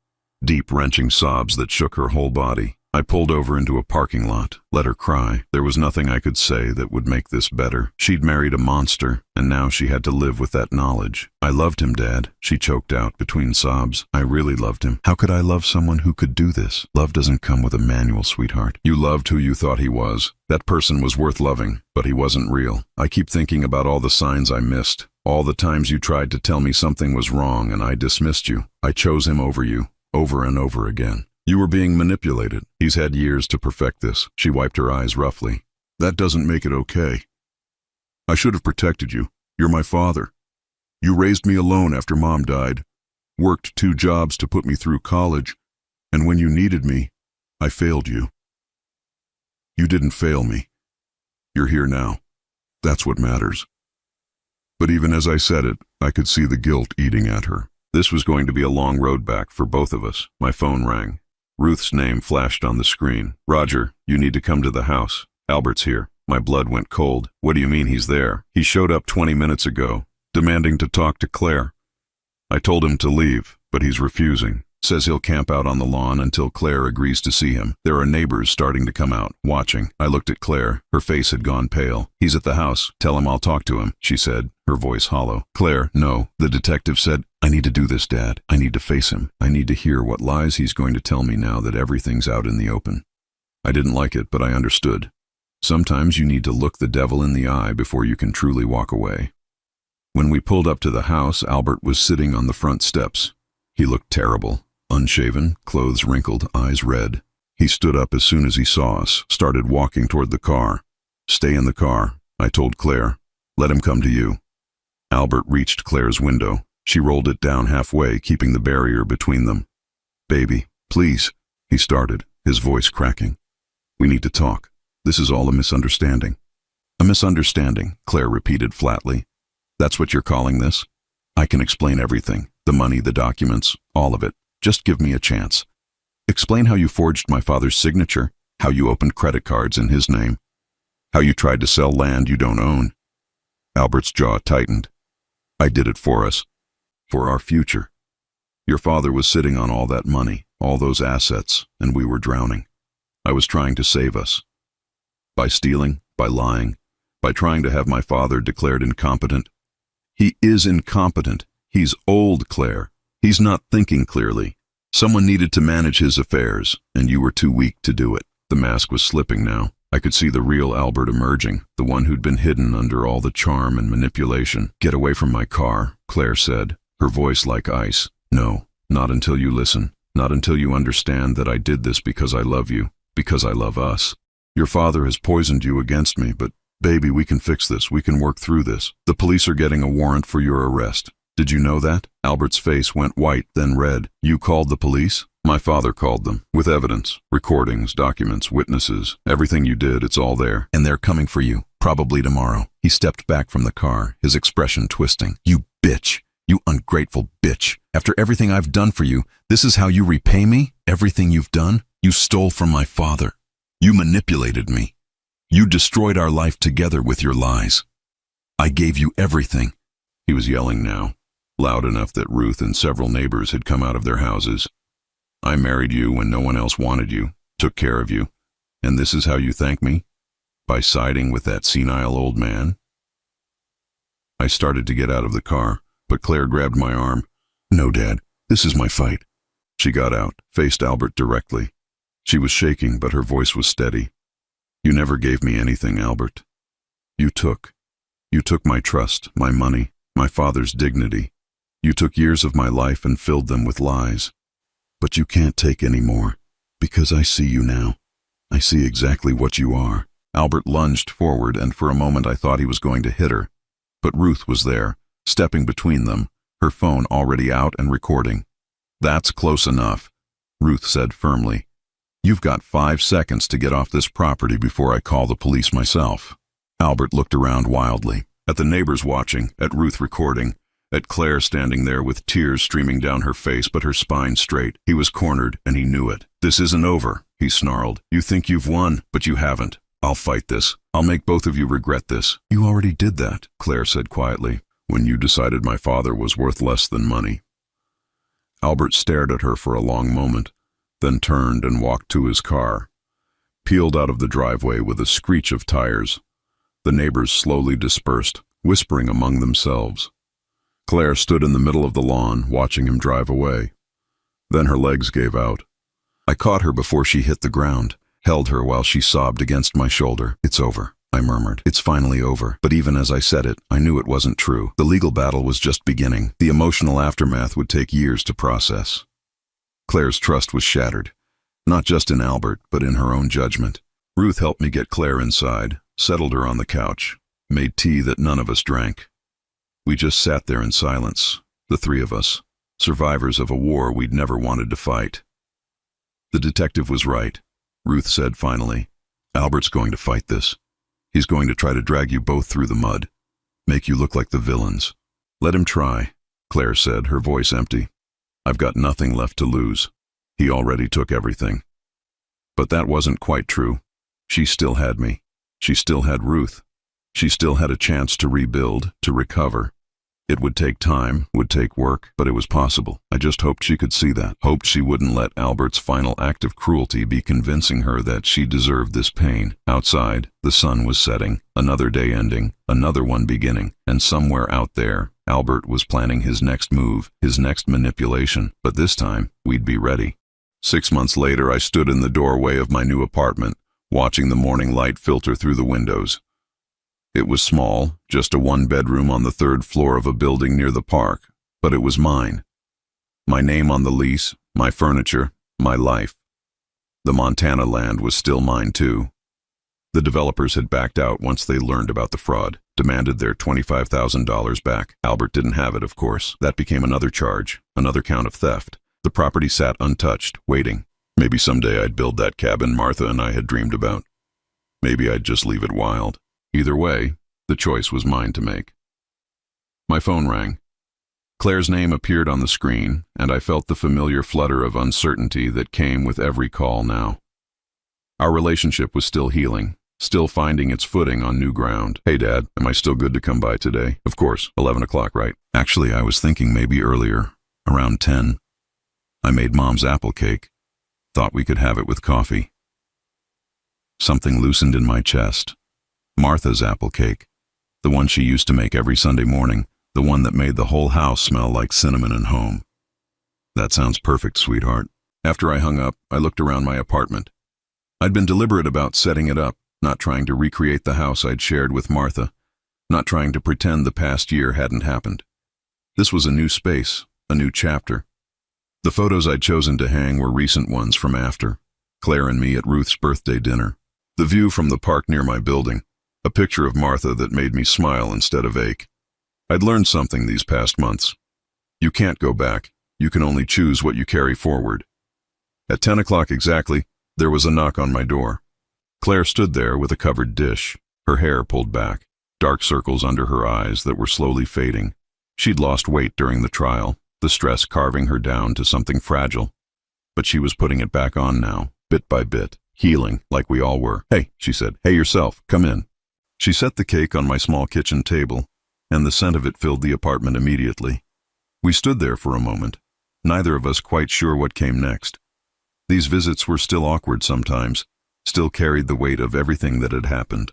Deep, wrenching sobs that shook her whole body. I pulled over into a parking lot, let her cry. There was nothing I could say that would make this better. She'd married a monster, and now she had to live with that knowledge. I loved him, Dad, she choked out between sobs. I really loved him. How could I love someone who could do this? Love doesn't come with a manual, sweetheart. You loved who you thought he was. That person was worth loving, but he wasn't real. I keep thinking about all the signs I missed, all the times you tried to tell me something was wrong and I dismissed you. I chose him over you, over and over again. You were being manipulated. He's had years to perfect this. She wiped her eyes roughly. That doesn't make it okay. I should have protected you. You're my father. You raised me alone after Mom died, worked 2 jobs to put me through college, and when you needed me, I failed you. You didn't fail me. You're here now. That's what matters. But even as I said it, I could see the guilt eating at her. This was going to be a long road back for both of us. My phone rang. Ruth's name flashed on the screen. Roger, you need to come to the house. Albert's here. My blood went cold. What do you mean he's there? He showed up 20 minutes ago, demanding to talk to Claire. I told him to leave, but he's refusing. Says he'll camp out on the lawn until Claire agrees to see him. There are neighbors starting to come out, watching. I looked at Claire. Her face had gone pale. He's at the house. Tell him I'll talk to him, she said, her voice hollow. Claire, no. The detective said, I need to do this, Dad. I need to face him. I need to hear what lies he's going to tell me now that everything's out in the open. I didn't like it, but I understood. Sometimes you need to look the devil in the eye before you can truly walk away. When we pulled up to the house, Albert was sitting on the front steps. He looked terrible. Unshaven, clothes wrinkled, eyes red. He stood up as soon as he saw us, started walking toward the car. Stay in the car, I told Claire. Let him come to you. Albert reached Claire's window. She rolled it down halfway, keeping the barrier between them. Baby, please, he started, his voice cracking. We need to talk. This is all a misunderstanding. A misunderstanding, Claire repeated flatly. That's what you're calling this? I can explain everything. The money, the documents, all of it. Just give me a chance. Explain how you forged my father's signature, how you opened credit cards in his name, how you tried to sell land you don't own. Albert's jaw tightened. I did it for us, for our future. Your father was sitting on all that money, all those assets, and we were drowning. I was trying to save us. By stealing, by lying, by trying to have my father declared incompetent. He is incompetent. He's old, Claire. He's not thinking clearly. Someone needed to manage his affairs, and you were too weak to do it. The mask was slipping now. I could see the real Albert emerging, the one who'd been hidden under all the charm and manipulation. Get away from my car, Claire said, her voice like ice. No, not until you listen. Not until you understand that I did this because I love you, because I love us. Your father has poisoned you against me, but baby, we can fix this. We can work through this. The police are getting a warrant for your arrest. Did you know that? Albert's face went white, then red. You called the police? My father called them, with evidence, recordings, documents, witnesses. Everything you did, it's all there. And they're coming for you, probably tomorrow. He stepped back from the car, his expression twisting. You bitch. You ungrateful bitch. After everything I've done for you, this is how you repay me? Everything you've done? You stole from my father. You manipulated me. You destroyed our life together with your lies. I gave you everything. He was yelling now, loud enough that Ruth and several neighbors had come out of their houses. I married you when no one else wanted you, took care of you, and this is how you thank me? By siding with that senile old man? I started to get out of the car, but Claire grabbed my arm. No, Dad, this is my fight. She got out, faced Albert directly. She was shaking, but her voice was steady. You never gave me anything, Albert. You took my trust, my money, my father's dignity. You took years of my life and filled them with lies. But you can't take any more, because I see you now. I see exactly what you are. Albert lunged forward, and for a moment I thought he was going to hit her. But Ruth was there, stepping between them, her phone already out and recording. That's close enough, Ruth said firmly. You've got 5 seconds to get off this property before I call the police myself. Albert looked around wildly, at the neighbors watching, at Ruth recording, at Claire standing there with tears streaming down her face but her spine straight. He was cornered, and he knew it. This isn't over, he snarled. You think you've won, but you haven't. I'll fight this. I'll make both of you regret this. You already did that, Claire said quietly, when you decided my father was worth less than money. Albert stared at her for a long moment, then turned and walked to his car, peeled out of the driveway with a screech of tires. The neighbors slowly dispersed, whispering among themselves. Claire stood in the middle of the lawn, watching him drive away. Then her legs gave out. I caught her before she hit the ground, held her while she sobbed against my shoulder. It's over, I murmured. It's finally over. But even as I said it, I knew it wasn't true. The legal battle was just beginning. The emotional aftermath would take years to process. Claire's trust was shattered, not just in Albert, but in her own judgment. Ruth helped me get Claire inside, settled her on the couch, made tea that none of us drank. We just sat there in silence, the three of us, survivors of a war we'd never wanted to fight. The detective was right, Ruth said finally. Albert's going to fight this. He's going to try to drag you both through the mud, make you look like the villains. Let him try, Claire said, her voice empty. I've got nothing left to lose. He already took everything. But that wasn't quite true. She still had me. She still had Ruth. She still had a chance to rebuild, to recover. It would take time, would take work, but it was possible. I just hoped she could see that, hoped she wouldn't let Albert's final act of cruelty be convincing her that she deserved this pain. Outside, the sun was setting, another day ending, another one beginning, and somewhere out there, Albert was planning his next move, his next manipulation, but this time, we'd be ready. 6 months later, I stood in the doorway of my new apartment, watching the morning light filter through the windows. It was small, just a one-bedroom on the 3rd floor of a building near the park, but it was mine. My name on the lease, my furniture, my life. The Montana land was still mine too. The developers had backed out once they learned about the fraud, demanded their $25,000 back. Albert didn't have it, of course. That became another charge, another count of theft. The property sat untouched, waiting. Maybe someday I'd build that cabin Martha and I had dreamed about. Maybe I'd just leave it wild. Either way, the choice was mine to make. My phone rang. Claire's name appeared on the screen, and I felt the familiar flutter of uncertainty that came with every call now. Our relationship was still healing, still finding its footing on new ground. Hey, Dad, am I still good to come by today? Of course, 11 o'clock, right? Actually, I was thinking maybe earlier, around 10. I made Mom's apple cake. Thought we could have it with coffee. Something loosened in my chest. Martha's apple cake, the one she used to make every Sunday morning, the one that made the whole house smell like cinnamon and home. That sounds perfect, sweetheart. After I hung up, I looked around my apartment. I'd been deliberate about setting it up, not trying to recreate the house I'd shared with Martha, not trying to pretend the past year hadn't happened. This was a new space, a new chapter. The photos I'd chosen to hang were recent ones from after, Claire and me at Ruth's birthday dinner, the view from the park near my building, a picture of Martha that made me smile instead of ache. I'd learned something these past months. You can't go back. You can only choose what you carry forward. At 10 o'clock exactly, there was a knock on my door. Claire stood there with a covered dish, her hair pulled back, dark circles under her eyes that were slowly fading. She'd lost weight during the trial, the stress carving her down to something fragile. But she was putting it back on now, bit by bit, healing like we all were. Hey, she said, hey yourself, come in. She set the cake on my small kitchen table, and the scent of it filled the apartment immediately. We stood there for a moment, neither of us quite sure what came next. These visits were still awkward sometimes, still carried the weight of everything that had happened.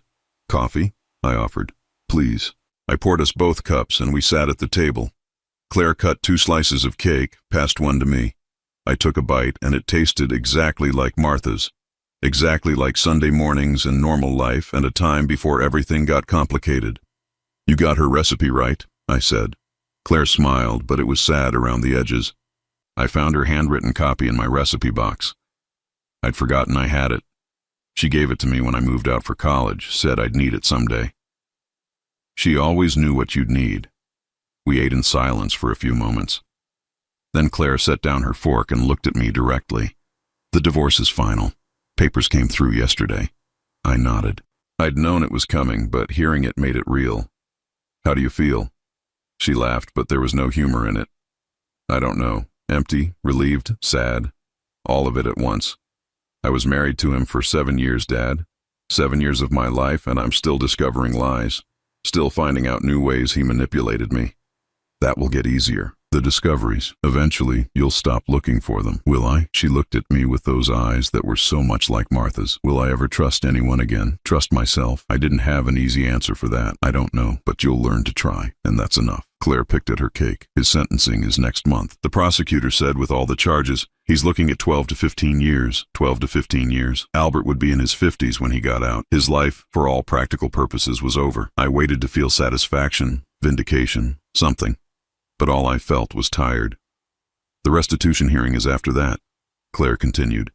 Coffee? I offered. Please. I poured us both cups and we sat at the table. Claire cut 2 slices of cake, passed one to me. I took a bite and it tasted exactly like Martha's. Exactly like Sunday mornings and normal life and a time before everything got complicated. You got her recipe right, I said. Claire smiled, but it was sad around the edges. I found her handwritten copy in my recipe box. I'd forgotten I had it. She gave it to me when I moved out for college, said I'd need it someday. She always knew what you'd need. We ate in silence for a few moments. Then Claire set down her fork and looked at me directly. The divorce is final. Papers came through yesterday. I nodded. I'd known it was coming, but hearing it made it real. How do you feel? She laughed, but there was no humor in it. I don't know. Empty, relieved, sad. All of it at once. I was married to him for 7 years, Dad. 7 years of my life, and I'm still discovering lies. Still finding out new ways he manipulated me. That will get easier. The discoveries. Eventually, you'll stop looking for them. Will I? She looked at me with those eyes that were so much like Martha's. Will I ever trust anyone again? Trust myself? I didn't have an easy answer for that. I don't know, but you'll learn to try, and that's enough. Claire picked at her cake. His sentencing is next month. The prosecutor said with all the charges, he's looking at 12 to 15 years. 12 to 15 years. Albert would be in his 50s when he got out. His life, for all practical purposes, was over. I waited to feel satisfaction, vindication, something. But all I felt was tired. The restitution hearing is after that, Claire continued.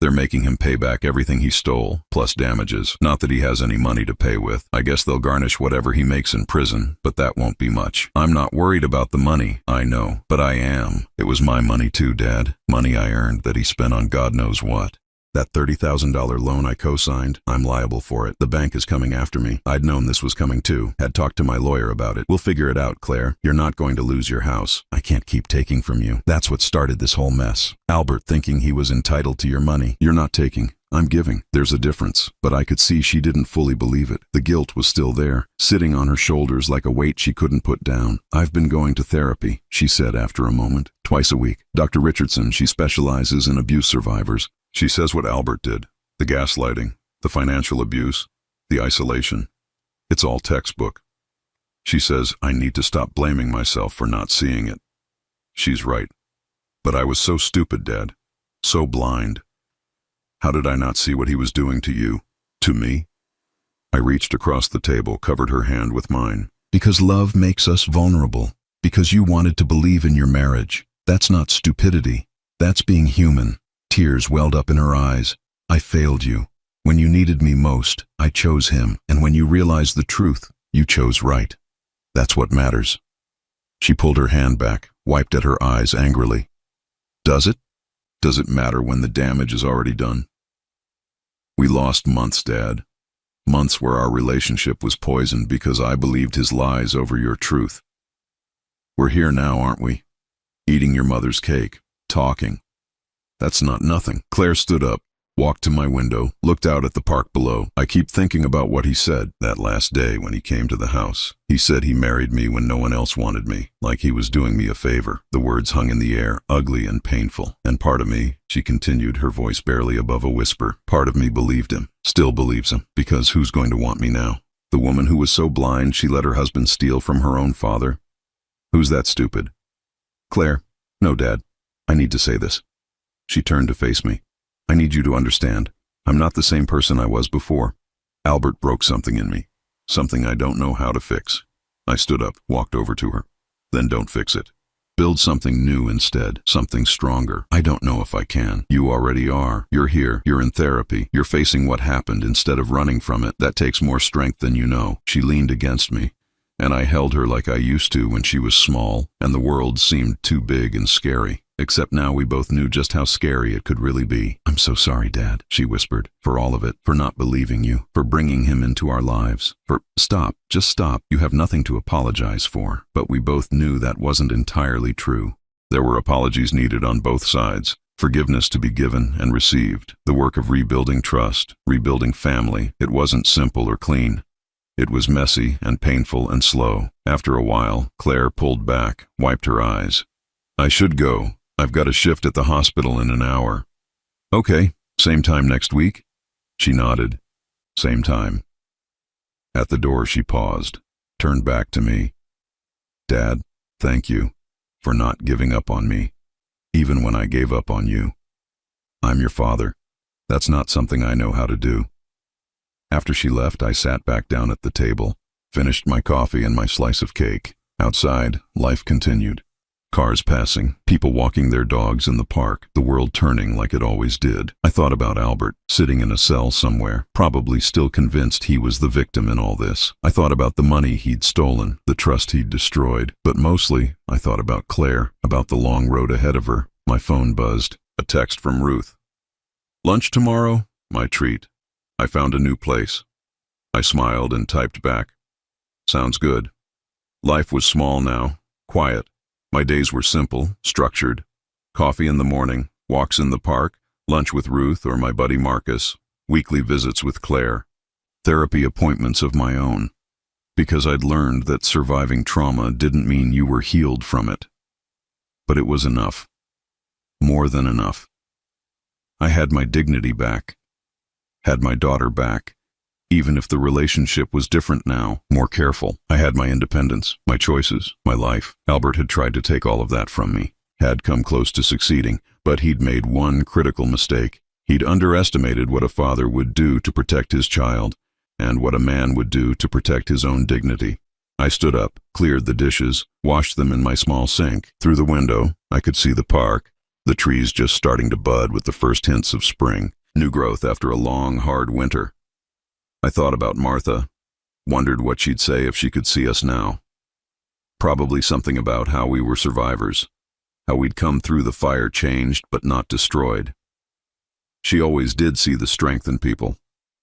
They're making him pay back everything he stole, plus damages. Not that he has any money to pay with. I guess they'll garnish whatever he makes in prison, but that won't be much. I'm not worried about the money, I know, but I am. It was my money too, Dad. Money I earned that he spent on God knows what. That $30,000 loan I co-signed, I'm liable for it. The bank is coming after me. I'd known this was coming too. Had talked to my lawyer about it. We'll figure it out, Claire. You're not going to lose your house. I can't keep taking from you. That's what started this whole mess. Albert thinking he was entitled to your money. You're not taking. I'm giving. There's a difference. But I could see she didn't fully believe it. The guilt was still there, sitting on her shoulders like a weight she couldn't put down. I've been going to therapy, she said after a moment. Twice a week. Dr. Richardson, she specializes in abuse survivors. She says what Albert did. The gaslighting, the financial abuse, the isolation. It's all textbook. She says I need to stop blaming myself for not seeing it. She's right. But I was so stupid, Dad. So blind. How did I not see what he was doing to you? To me? I reached across the table, covered her hand with mine. Because love makes us vulnerable. Because you wanted to believe in your marriage. That's not stupidity. That's being human. Tears welled up in her eyes. I failed you. When you needed me most, I chose him. And when you realized the truth, you chose right. That's what matters. She pulled her hand back, wiped at her eyes angrily. Does it? Does it matter when the damage is already done? We lost months, Dad. Months where our relationship was poisoned because I believed his lies over your truth. We're here now, aren't we? Eating your mother's cake, talking. That's not nothing. Claire stood up, walked to my window, looked out at the park below. I keep thinking about what he said that last day when he came to the house. He said he married me when no one else wanted me, like he was doing me a favor. The words hung in the air, ugly and painful. And part of me, she continued, her voice barely above a whisper, part of me believed him, still believes him, because who's going to want me now? The woman who was so blind she let her husband steal from her own father? Who's that stupid? Claire, no, Dad, I need to say this. She turned to face me. I need you to understand. I'm not the same person I was before. Albert broke something in me. Something I don't know how to fix. I stood up, walked over to her. Then don't fix it. Build something new instead, something stronger. I don't know if I can. You already are. You're here. You're in therapy. You're facing what happened instead of running from it. That takes more strength than you know. She leaned against me, and I held her like I used to when she was small, and the world seemed too big and scary. Except now we both knew just how scary it could really be. I'm so sorry, Dad, she whispered, for all of it, for not believing you, for bringing him into our lives, stop, just stop. You have nothing to apologize for. But we both knew that wasn't entirely true. There were apologies needed on both sides. Forgiveness to be given and received. The work of rebuilding trust, rebuilding family. It wasn't simple or clean. It was messy and painful and slow. After a while, Claire pulled back, wiped her eyes. I should go. I've got a shift at the hospital in an hour. Okay, same time next week? She nodded. Same time. At the door she paused, turned back to me. Dad, thank you for not giving up on me, even when I gave up on you. I'm your father. That's not something I know how to do. After she left, I sat back down at the table, finished my coffee and my slice of cake. Outside, life continued. Cars passing, people walking their dogs in the park, the world turning like it always did. I thought about Albert, sitting in a cell somewhere, probably still convinced he was the victim in all this. I thought about the money he'd stolen, the trust he'd destroyed. But mostly, I thought about Claire, about the long road ahead of her. My phone buzzed. A text from Ruth. Lunch tomorrow? My treat. I found a new place. I smiled and typed back. Sounds good. Life was small now, quiet. My days were simple, structured. Coffee in the morning, walks in the park, lunch with Ruth or my buddy Marcus, weekly visits with Claire, therapy appointments of my own. Because I'd learned that surviving trauma didn't mean you were healed from it. But it was enough. More than enough. I had my dignity back. Had my daughter back. Even if the relationship was different now, more careful. I had my independence, my choices, my life. Albert had tried to take all of that from me. Had come close to succeeding, but he'd made one critical mistake. He'd underestimated what a father would do to protect his child, and what a man would do to protect his own dignity. I stood up, cleared the dishes, washed them in my small sink. Through the window, I could see the park, the trees just starting to bud with the first hints of spring, new growth after a long, hard winter. I thought about Martha, wondered what she'd say if she could see us now. Probably something about how we were survivors, how we'd come through the fire changed but not destroyed. She always did see the strength in people,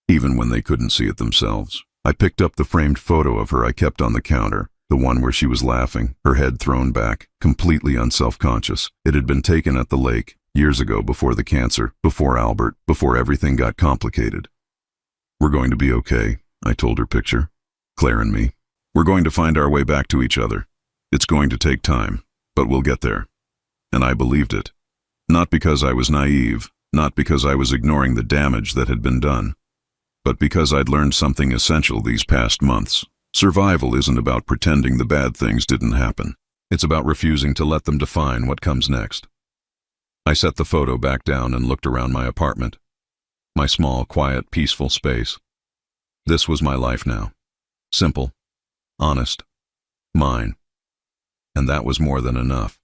even when they couldn't see it themselves. I picked up the framed photo of her I kept on the counter, the one where she was laughing, her head thrown back, completely unself-conscious. It had been taken at the lake, years ago, before the cancer, before Albert, before everything got complicated. "We're going to be okay," I told her picture. "Claire and me. We're going to find our way back to each other. It's going to take time, but we'll get there." And I believed it. Not because I was naive, not because I was ignoring the damage that had been done, but because I'd learned something essential these past months. Survival isn't about pretending the bad things didn't happen. It's about refusing to let them define what comes next. I set the photo back down and looked around my apartment. My small, quiet, peaceful space. This was my life now. Simple, honest, mine. And that was more than enough.